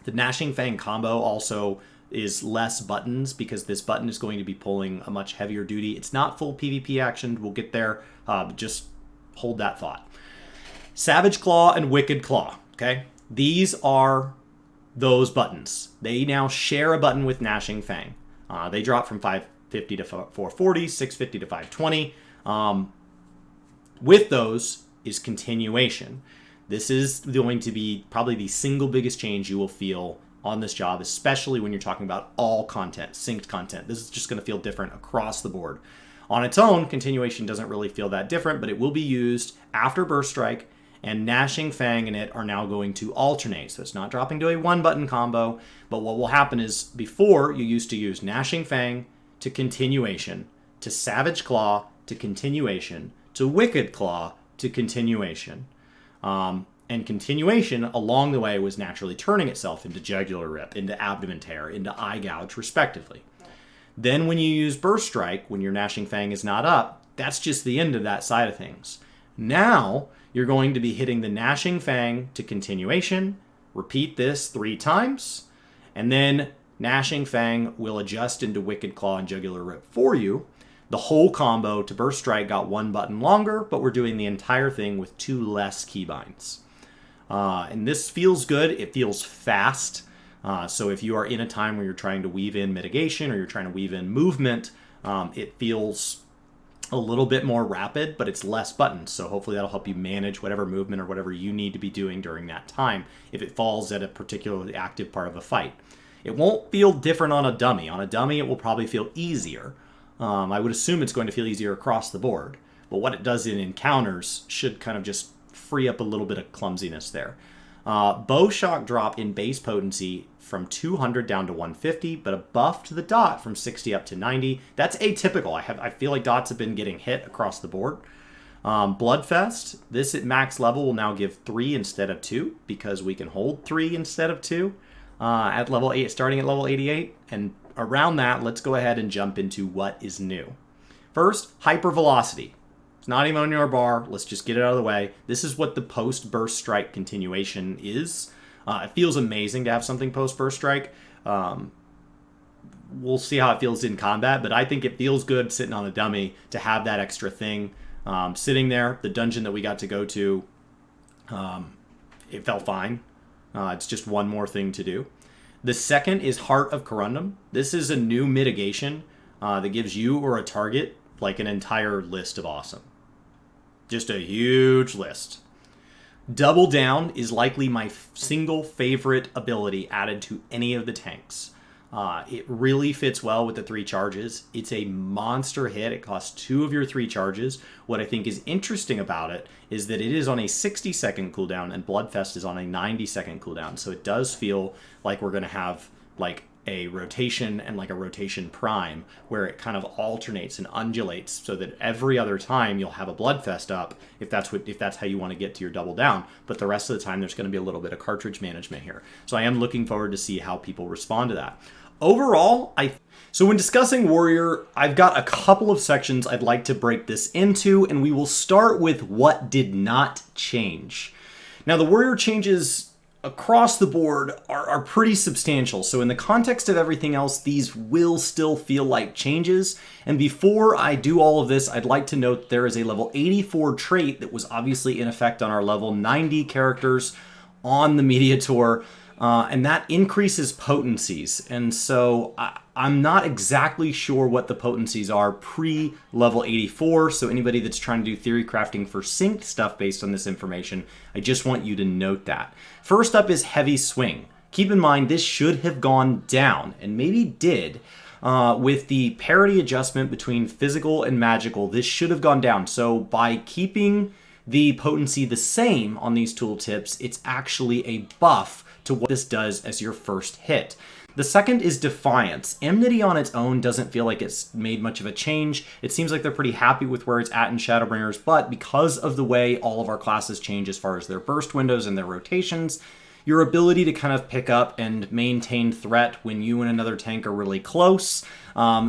the Gnashing Fang combo also is less buttons, because this button is going to be pulling a much heavier duty. It's not full PvP action. We'll get there. Just hold that thought. Savage Claw and Wicked Claw. Okay, these are those buttons. They now share a button with Gnashing Fang. They drop from 550 to 440, 650 to 520. With those is continuation. This is going to be probably the single biggest change you will feel on this job, especially when you're talking about all content, synced content. This is just going to feel different across the board. On its own, continuation doesn't really feel that different, but it will be used after Burst Strike, and Gnashing Fang and it are now going to alternate. So it's not dropping to a 1-button combo, but what will happen is, before, you used to use Gnashing Fang to continuation, to Savage Claw to continuation, to Wicked Claw to continuation. And continuation along the way was naturally turning itself into Jugular Rip, into Abdomen Tear, into Eye Gouge, respectively. Then when you use Burst Strike, when your Gnashing Fang is not up, that's just the end of that side of things. Now, you're going to be hitting the Gnashing Fang to continuation, repeat this 3 times, and then Gnashing Fang will adjust into Wicked Claw and Jugular Rip for you. The whole combo to Burst Strike got 1 button longer, but we're doing the entire thing with 2 less keybinds. And this feels good. It feels fast. So if you are in a time where you're trying to weave in mitigation or you're trying to weave in movement, it feels a little bit more rapid, but it's less buttons. So hopefully that'll help you manage whatever movement or whatever you need to be doing during that time if it falls at a particularly active part of a fight. It won't feel different on a dummy. On a dummy, it will probably feel easier. I would assume it's going to feel easier across the board. But what it does in encounters should kind of just free up a little bit of clumsiness there. Bow Shock drop in base potency from 200 down to 150, but a buff to the dot from 60 up to 90. That's atypical. I feel like dots have been getting hit across the board. Bloodfest, this at max level will now give 3 instead of 2, because we can hold 3 instead of 2 at level 8, starting at level 88. And around that, let's go ahead and jump into what is new. First, Hypervelocity. It's not even on your bar. Let's just get it out of the way. This is what the post-Burst Strike continuation is. It feels amazing to have something post-Burst Strike. We'll see how it feels in combat, but I think it feels good sitting on a dummy to have that extra thing sitting there. The dungeon that we got to go to, it felt fine. It's just one more thing to do. The second is Heart of Corundum. This is a new mitigation that gives you or a target like an entire list of awesome. Just a huge list. Double Down is likely my single favorite ability added to any of the tanks. It really fits well with the 3 charges. It's a monster hit. It costs 2 of your 3 charges. What I think is interesting about it is that it is on a 60-second cooldown and Bloodfest is on a 90-second cooldown. So it does feel like we're going to have like a rotation and like a rotation prime where it kind of alternates and undulates so that every other time you'll have a Bloodfest up if that's how you want to get to your Double Down, but the rest of the time there's going to be a little bit of cartridge management here. So I am looking forward to see how people respond to that. Overall, so when discussing Warrior, I've got a couple of sections I'd like to break this into, and we will start with what did not change. Now, the Warrior changes across the board are pretty substantial. So in the context of everything else, these will still feel like changes. And before I do all of this, I'd like to note there is a level 84 trait that was obviously in effect on our level 90 characters on the Media Tour. And that increases potencies. And so I'm not exactly sure what the potencies are pre-level 84. So anybody that's trying to do theory crafting for synced stuff based on this information, I just want you to note that. First up is Heavy Swing. Keep in mind, this should have gone down, and maybe did. With the parity adjustment between physical and magical, this should have gone down. So by keeping the potency the same on these tooltips, it's actually a buff to what this does as your first hit. The second is Defiance. Enmity on its own doesn't feel like it's made much of a change. It seems like they're pretty happy with where it's at in Shadowbringers, but because of the way all of our classes change as far as their burst windows and their rotations, your ability to kind of pick up and maintain threat when you and another tank are really close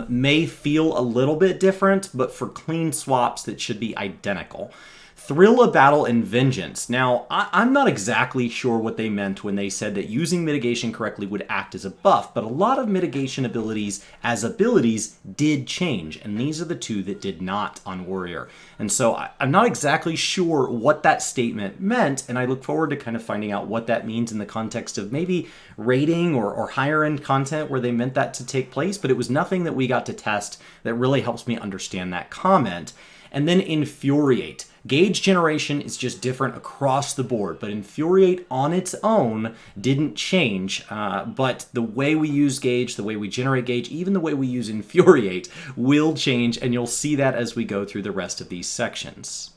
may feel a little bit different, but for clean swaps that should be identical. Thrill of Battle and Vengeance. Now, I'm not exactly sure what they meant when they said that using mitigation correctly would act as a buff, but a lot of mitigation abilities as abilities did change, and these are the 2 that did not on Warrior. And so I'm not exactly sure what that statement meant, and I look forward to kind of finding out what that means in the context of maybe rating or higher end content where they meant that to take place, but it was nothing that we got to test that really helps me understand that comment. And then Infuriate. Gauge generation is just different across the board, but Infuriate on its own didn't change. But the way we use Gauge, the way we generate Gauge, even the way we use Infuriate will change, and you'll see that as we go through the rest of these sections.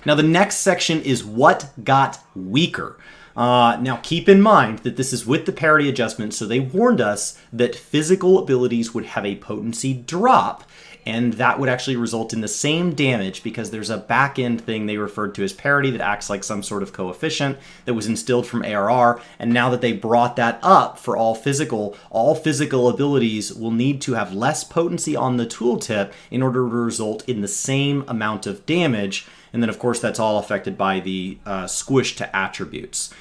Now, the next section is what got weaker. Now, keep in mind that this is with the parity adjustment, so they warned us that physical abilities would have a potency drop, and that would actually result in the same damage because there's a back-end thing they referred to as parity that acts like some sort of coefficient that was instilled from ARR, and now that they brought that up for all physical abilities will need to have less potency on the tooltip in order to result in the same amount of damage, and then of course that's all affected by the squish to attributes.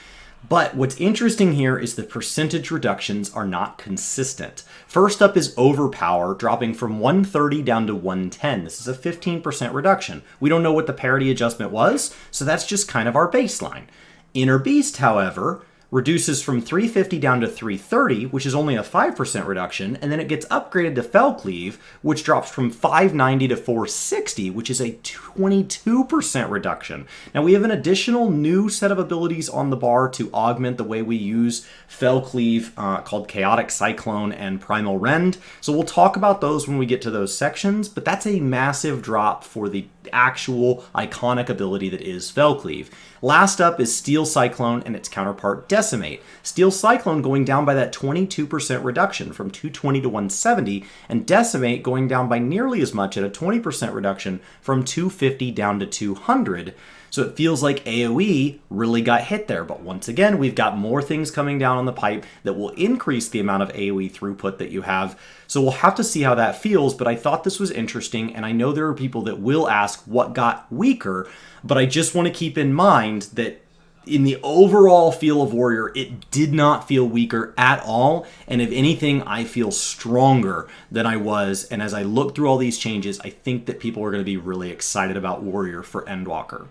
But what's interesting here is the percentage reductions are not consistent. First up is Overpower, dropping from 130 down to 110. This is a 15% reduction. We don't know what the parity adjustment was, so that's just kind of our baseline. Inner Beast, however, reduces from 350 down to 330, which is only a 5% reduction, and then it gets upgraded to Fellcleave, which drops from 590 to 460, which is a 22% reduction. Now we have an additional new set of abilities on the bar to augment the way we use Fellcleave called Chaotic Cyclone and Primal Rend, so we'll talk about those when we get to those sections, but that's a massive drop for the actual iconic ability that is Fellcleave. Last up is Steel Cyclone and its counterpart Decimate. Steel Cyclone going down by that 22% reduction from 220 to 170, and Decimate going down by nearly as much at a 20% reduction from 250 down to 200. So it feels like AoE really got hit there, but once again, we've got more things coming down on the pipe that will increase the amount of AoE throughput that you have. So we'll have to see how that feels, but I thought this was interesting, and I know there are people that will ask what got weaker, but I just want to keep in mind that in the overall feel of Warrior, it did not feel weaker at all, and if anything, I feel stronger than I was, and as I look through all these changes, I think that people are going to be really excited about Warrior for Endwalker.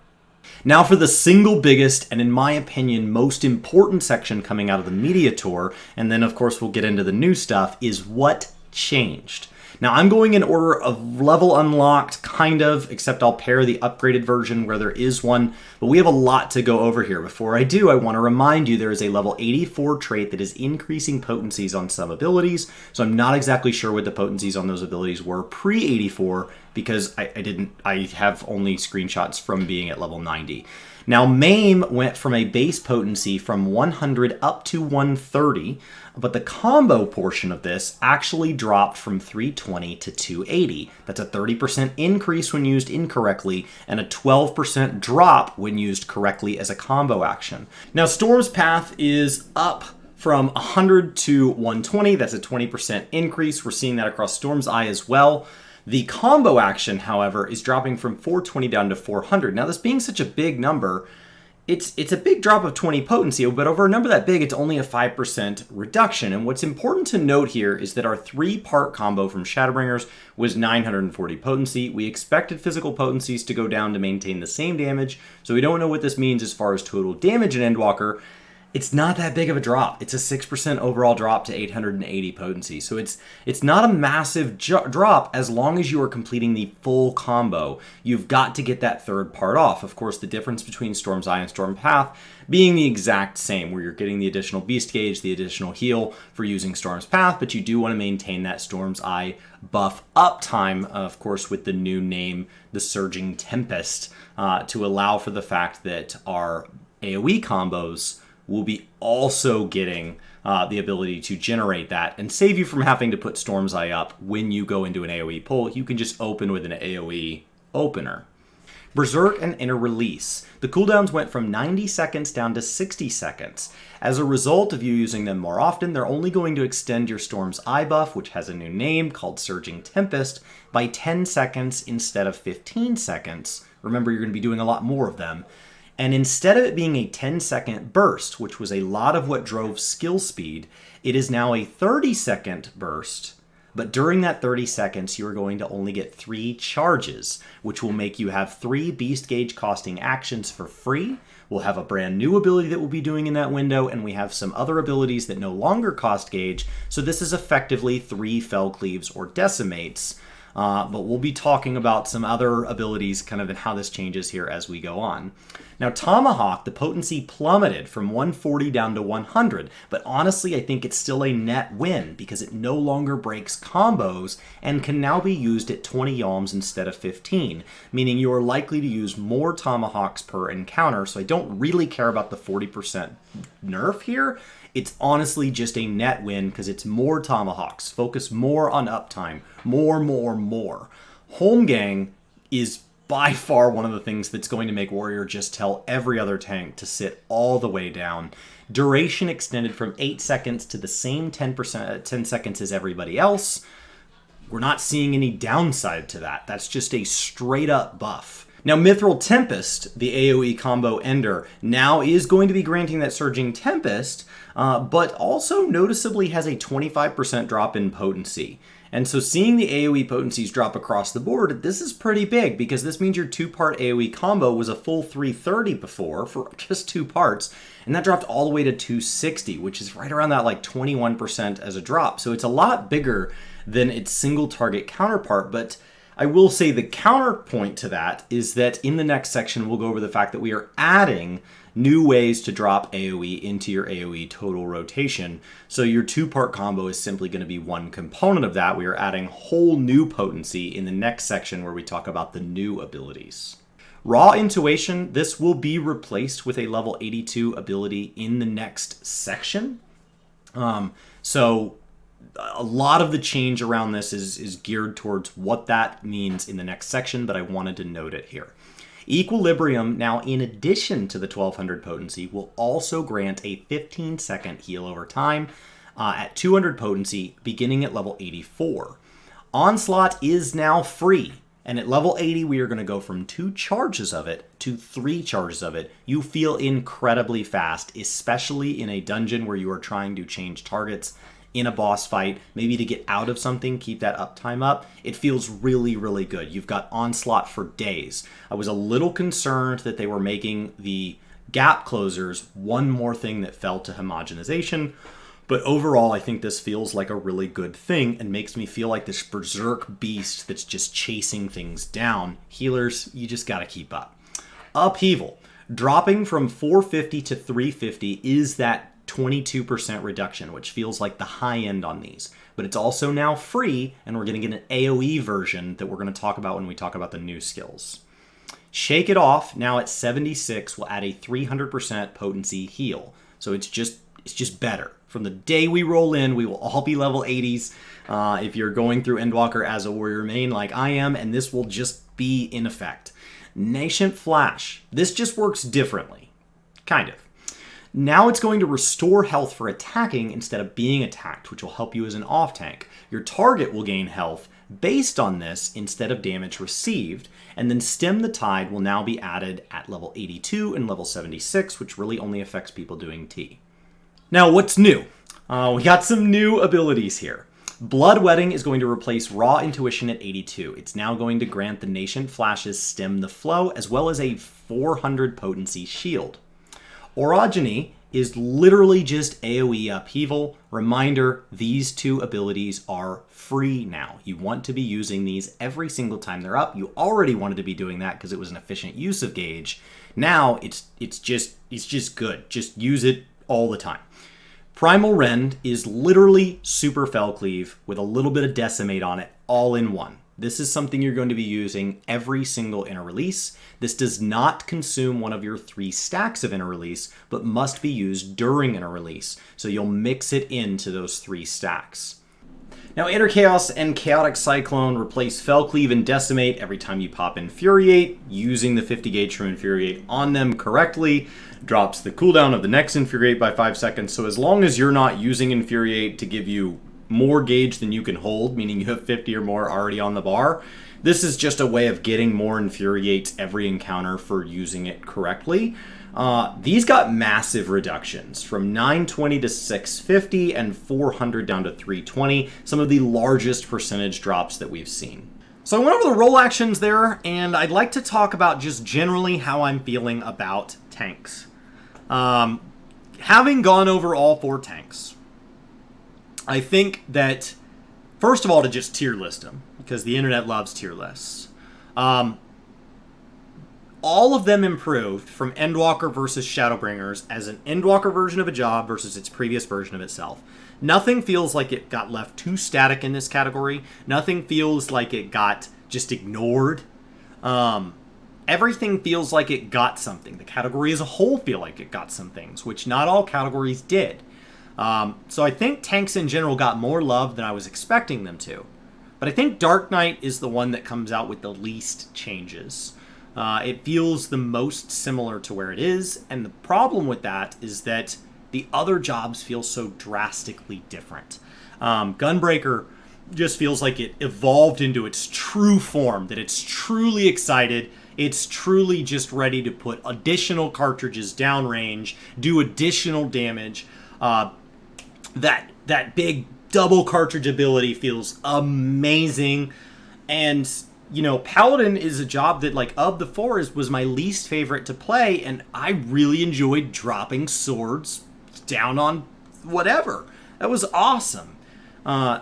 Now for the single biggest, and in my opinion, most important section coming out of the Media Tour, and then of course we'll get into the new stuff, is what changed. Now I'm going in order of level unlocked, kind of, except I'll pair the upgraded version where there is one, but we have a lot to go over here. Before I do, I want to remind you there is a level 84 trait that is increasing potencies on some abilities, so I'm not exactly sure what the potencies on those abilities were pre-84, because I have only screenshots from being at level 90. Now, MAME went from a base potency from 100 up to 130, but the combo portion of this actually dropped from 320 to 280. That's a 30% increase when used incorrectly, and a 12% drop when used correctly as a combo action. Now, Storm's Path is up from 100 to 120. That's a 20% increase. We're seeing that across Storm's Eye as well. The combo action, however, is dropping from 420 down to 400. Now, this being such a big number, it's a big drop of 20 potency, but over a number that big, it's only a 5% reduction. And what's important to note here is that our 3-part combo from Shadowbringers was 940 potency. We expected physical potencies to go down to maintain the same damage, so we don't know what this means as far as total damage in Endwalker. It's not that big of a drop. It's a 6% overall drop to 880 potency. So it's not a massive drop as long as you are completing the full combo. You've got to get that third part off. Of course, the difference between Storm's Eye and Storm Path being the exact same, where you're getting the additional Beast Gauge, the additional heal for using Storm's Path, but you do want to maintain that Storm's Eye buff uptime, of course, with the new name, the Surging Tempest, to allow for the fact that our AoE combos will be also getting the ability to generate that and save you from having to put Storm's Eye up when you go into an AoE pull. You can just open with an AoE opener. Berserk and Inner Release. The cooldowns went from 90 seconds down to 60 seconds. As a result of you using them more often, they're only going to extend your Storm's Eye buff, which has a new name called Surging Tempest, by 10 seconds instead of 15 seconds. Remember, you're going to be doing a lot more of them. And instead of it being a 10-second burst, which was a lot of what drove skill speed, it is now a 30-second burst. But during that 30 seconds, you are going to only get 3 charges, which will make you have 3 Beast Gauge costing actions for free. We'll have a brand new ability that we'll be doing in that window, and we have some other abilities that no longer cost gauge. So this is effectively 3 Fell Cleaves or Decimates. But we'll be talking about some other abilities kind of and how this changes here as we go on. Now, Tomahawk, the potency plummeted from 140 down to 100, but honestly, I think it's still a net win because it no longer breaks combos and can now be used at 20 yalms instead of 15, meaning you are likely to use more Tomahawks per encounter, so I don't really care about the 40% nerf here. It's honestly just a net win because it's more Tomahawks. Focus more on uptime. More. Holmgang is by far one of the things that's going to make Warrior just tell every other tank to sit all the way down. Duration extended from 8 seconds to the same 10 seconds as everybody else. We're not seeing any downside to that. That's just a straight up buff. Now, Mithril Tempest, the AoE combo ender, now is going to be granting that Surging Tempest, but also noticeably has a 25% drop in potency. And so seeing the AoE potencies drop across the board, this is pretty big because this means your 2-part AoE combo was a full 330 before for just 2 parts, and that dropped all the way to 260, which is right around that like 21% as a drop. So it's a lot bigger than its single target counterpart, but I will say the counterpoint to that is that in the next section, we'll go over the fact that we are adding new ways to drop AoE into your AoE total rotation. So your 2-part combo is simply going to be one component of that. We are adding whole new potency in the next section where we talk about the new abilities. Raw Intuition, this will be replaced with a level 82 ability in the next section. So a lot of the change around this is geared towards what that means in the next section, but I wanted to note it here. Equilibrium, now in addition to the 1200 potency, will also grant a 15-second heal over time at 200 potency, beginning at level 84. Onslaught is now free, and at level 80, we are going to go from 2 charges of it to 3 charges of it. You feel incredibly fast, especially in a dungeon where you are trying to change targets in a boss fight, maybe to get out of something, keep that uptime up. It feels really, really good. You've got Onslaught for days. I was a little concerned that they were making the gap closers one more thing that fell to homogenization, But overall, I think this feels like a really good thing and makes me feel like this berserk beast that's just chasing things down. Healers, you just got to keep up. Upheaval. Dropping from 450 to 350 is that 22% reduction, which feels like the high end on these. But it's also now free, and we're going to get an AoE version that we're going to talk about when we talk about the new skills. Shake It Off, now at 76, will add a 300% potency heal. So it's just better. From the day we roll in, we will all be level 80s if you're going through Endwalker as a warrior main like I am, and this will just be in effect. Nascent Flash. This just works differently. Kind of. Now it's going to restore health for attacking instead of being attacked, which will help you as an off-tank. Your target will gain health based on this instead of damage received, and then Stem the Tide will now be added at level 82 and level 76, which really only affects people doing T. Now, what's new? We got some new abilities here. Bloodwetting is going to replace Raw Intuition at 82. It's now going to grant the Nascent Flash's Stem the Flow, as well as a 400 potency shield. Orogeny is literally just AoE upheaval. Reminder, these two abilities are free now. You want to be using these every single time they're up. You already wanted to be doing that because it was an efficient use of gauge. Now it's just good. Just use it all the time. Primal Rend is literally super Fellcleave with a little bit of Decimate on it, all in one. This is something you're going to be using every single inner release. This does not consume one of your 3 stacks of inner release, but must be used during inner release. So you'll mix it into those 3 stacks. Now, Inner Chaos and Chaotic Cyclone replace Fellcleave and Decimate every time you pop Infuriate. Using the 50 gauge to Infuriate on them correctly drops the cooldown of the next Infuriate by 5 seconds. So as long as you're not using Infuriate to give you more gauge than you can hold, meaning you have 50 or more already on the bar, this is just a way of getting more Infuriates every encounter for using it correctly. These got massive reductions from 920 to 650 and 400 down to 320, some of the largest percentage drops that we've seen. So I went over the role actions there, and I'd like to talk about just generally how I'm feeling about tanks. Having gone over all 4 tanks, I think that, first of all, to just tier list them, because the internet loves tier lists. All of them improved from Endwalker versus Shadowbringers as an Endwalker version of a job versus its previous version of itself. Nothing feels like it got left too static in this category. Nothing feels like it got just ignored. Everything feels like it got something. The category as a whole feel like it got some things, which not all categories did. So I think tanks in general got more love than I was expecting them to. But I think Dark Knight is the one that comes out with the least changes. It feels the most similar to where it is, and the problem with that is that the other jobs feel so drastically different. Gunbreaker just feels like it evolved into its true form, that it's truly excited, it's truly just ready to put additional cartridges downrange, do additional damage. That big double cartridge ability feels amazing, and you know, Paladin is a job that, like, of the 4 was my least favorite to play, and I really enjoyed dropping swords down on whatever. That was awesome.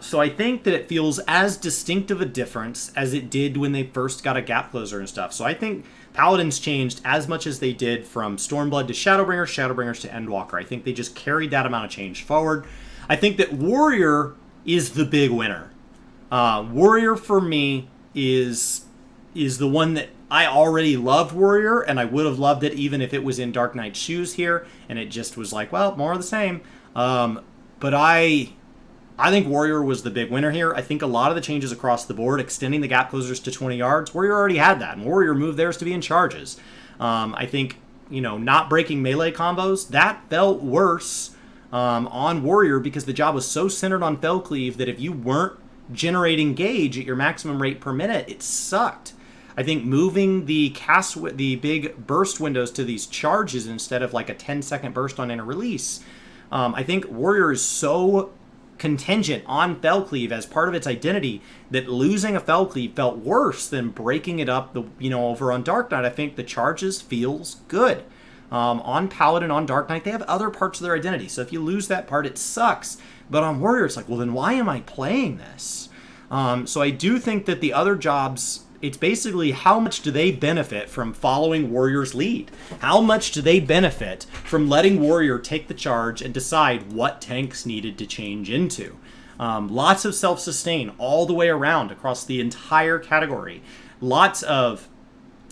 So I think that it feels as distinctive a difference as it did when they first got a gap closer and stuff. So I think Paladins changed as much as they did from Stormblood to Shadowbringers, Shadowbringers to Endwalker. I think they just carried that amount of change forward. I think that Warrior is the big winner. Warrior, for me, is the one that I already loved Warrior, and I would have loved it even if it was in Dark Knight's shoes here, and it just was like, well, more of the same. But I think Warrior was the big winner here. I think a lot of the changes across the board, extending the gap closers to 20 yards, Warrior already had that, and Warrior moved theirs to be in charges. I think, you know, not breaking melee combos, that felt worse on Warrior because the job was so centered on Fellcleave that if you weren't generating gauge at your maximum rate per minute, it sucked. I think moving the big burst windows to these charges instead of like a 10-second burst on inner release, I think Warrior is so contingent on Fellcleave as part of its identity that losing a Fellcleave felt worse than breaking it up over on Dark Knight. I think the charges feels good. On Paladin, on Dark Knight, they have other parts of their identity. So if you lose that part, it sucks. But on Warrior, it's like, well, then why am I playing this? So I do think that the other jobs, it's basically how much do they benefit from following Warrior's lead? How much do they benefit from letting Warrior take the charge and decide what tanks needed to change into? Lots of self-sustain all the way around across the entire category. Lots of,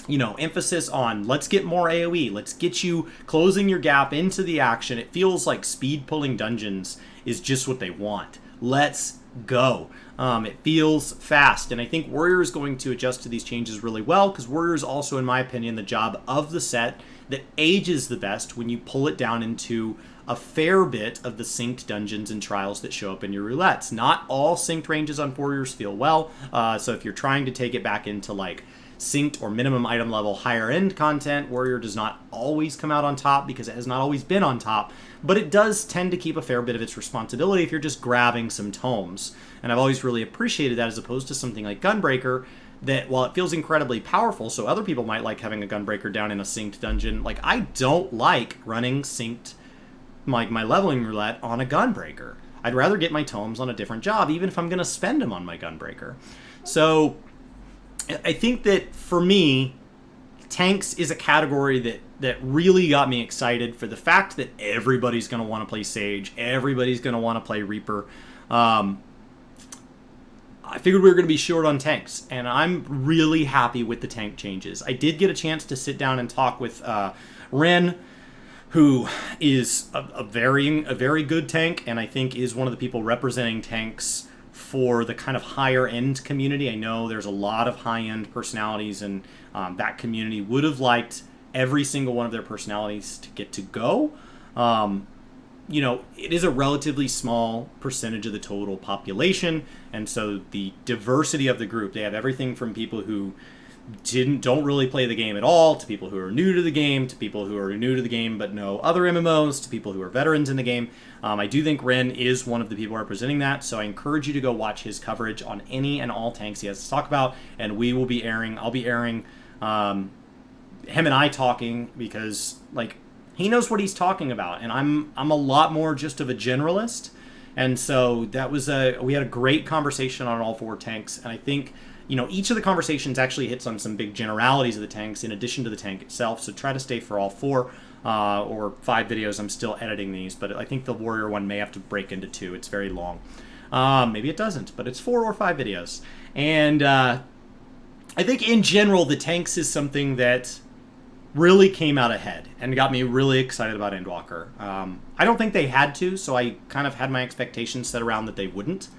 emphasis on let's get more AoE. Let's get you closing your gap into the action. It feels like speed pulling dungeons is just what they want. Let's go. It feels fast, and I think Warrior is going to adjust to these changes really well, because Warrior is also, in my opinion, the job of the set that ages the best when you pull it down into a fair bit of the synced dungeons and trials that show up in your roulettes. Not all synced ranges on Warriors feel well, so if you're trying to take it back into like synced or minimum item level higher end content, Warrior does not always come out on top because it has not always been on top, but it does tend to keep a fair bit of its responsibility if you're just grabbing some tomes. And I've always really appreciated that, as opposed to something like Gunbreaker, that while it feels incredibly powerful, so other people might like having a Gunbreaker down in a synced dungeon, like I don't like running synced my leveling roulette on a Gunbreaker. I'd rather get my tomes on a different job, even if I'm going to spend them on my Gunbreaker. So I think that for me, tanks is a category that really got me excited for the fact that everybody's going to want to play Sage, everybody's going to want to play Reaper. I figured we were going to be short on tanks, and I'm really happy with the tank changes. I did get a chance to sit down and talk with Ren, who is a very good tank, and I think is one of the people representing tanks for the kind of higher end community. I know there's a lot of high end personalities, and that community would have liked every single one of their personalities to get to go. It is a relatively small percentage of the total population, and so the diversity of the group, they have everything from people who don't really play the game at all, to people who are new to the game, to people who are new to the game but know other MMOs, to people who are veterans in the game. I do think Ren is one of the people representing that, so I encourage you to go watch his coverage on any and all tanks he has to talk about, and I'll be airing him and I talking, because he knows what he's talking about, and I'm a lot more just of a generalist, and so we had a great conversation on all four tanks, and I think each of the conversations actually hits on some big generalities of the tanks in addition to the tank itself, so try to stay for all 4 or 5 videos. I'm still editing these, but I think the Warrior one may have to break into 2. It's very long. Maybe it doesn't, but it's 4 or 5 videos. And I think in general, the tanks is something that really came out ahead and got me really excited about Endwalker. I don't think they had to, so I kind of had my expectations set around that they wouldn't.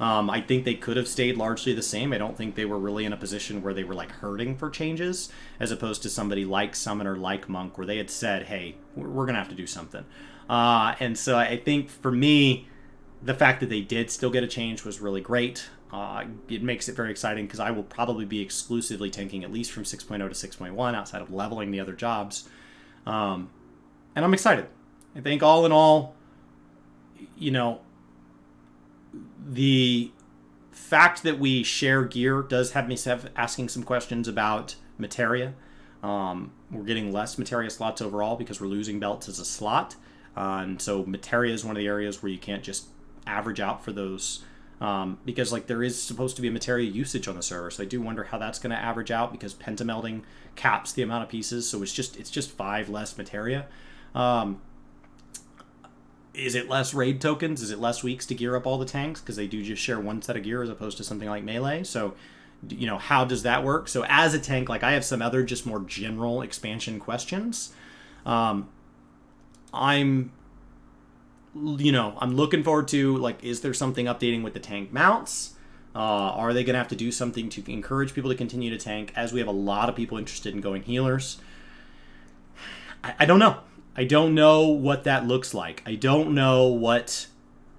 I think they could have stayed largely the same. I don't think they were really in a position where they were hurting for changes, as opposed to somebody like Summoner, like Monk, where they had said, hey, we're going to have to do something. And so I think for me, the fact that they did still get a change was really great. It makes it very exciting, because I will probably be exclusively tanking at least from 6.0 to 6.1 outside of leveling the other jobs. And I'm excited. I think all in all, the fact that we share gear does have me asking some questions about Materia. We're getting less Materia slots overall because we're losing belts as a slot. And so Materia is one of the areas where you can't just average out for those, because there is supposed to be a Materia usage on the server. So I do wonder how that's going to average out, because pentamelding caps the amount of pieces. So it's just 5 less Materia. Is it less raid tokens? Is it less weeks to gear up all the tanks? Because they do just share one set of gear as opposed to something like Melee. So, how does that work? So as a tank, I have some other just more general expansion questions. I'm looking forward to, is there something updating with the tank mounts? Are they going to have to do something to encourage people to continue to tank, as we have a lot of people interested in going healers? I don't know. I don't know what that looks like. I don't know what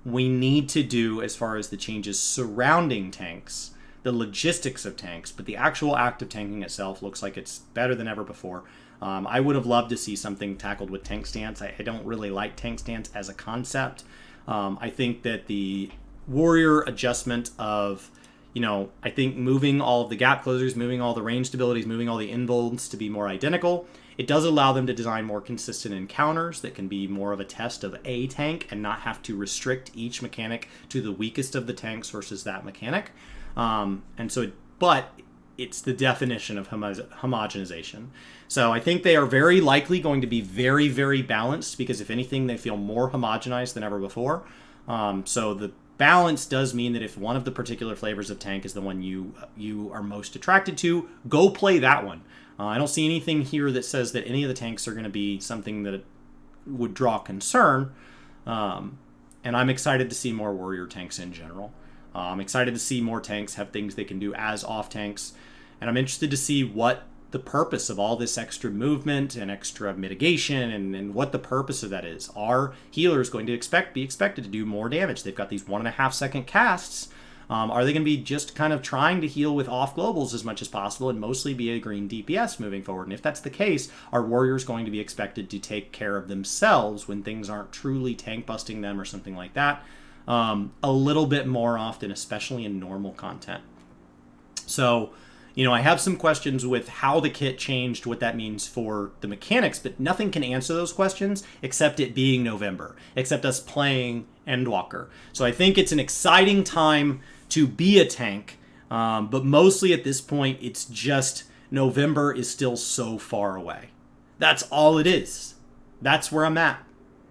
we need to do as far as the changes surrounding tanks, the logistics of tanks, but the actual act of tanking itself looks like it's better than ever before. I would have loved to see something tackled with tank stance. I don't really like tank stance as a concept. I think that the Warrior adjustment of, I think moving all of the gap closers, moving all the ranged abilities, moving all the invulns to be more identical, It does allow them to design more consistent encounters that can be more of a test of a tank and not have to restrict each mechanic to the weakest of the tanks versus that mechanic. But it's the definition of homogenization. So I think they are very likely going to be very, very balanced, because if anything, they feel more homogenized than ever before. So the balance does mean that if one of the particular flavors of tank is the one you are most attracted to, go play that one. I don't see anything here that says that any of the tanks are going to be something that would draw concern. And I'm excited to see more warrior tanks in general. I'm excited to see more tanks have things they can do as off tanks. And I'm interested to see what the purpose of all this extra movement and extra mitigation and what the purpose of that is. Are healers going to be expected to do more damage? They've got these 1.5 second casts. Are they going to be just kind of trying to heal with off globals as much as possible and mostly be a green DPS moving forward? And if that's the case, are warriors going to be expected to take care of themselves when things aren't truly tank busting them or something like that? A little bit more often, especially in normal content. So, I have some questions with how the kit changed, what that means for the mechanics, but nothing can answer those questions except it being November, except us playing Endwalker. So I think it's an exciting time to be a tank, but mostly at this point, it's just November is still so far away. That's all it is. That's where I'm at.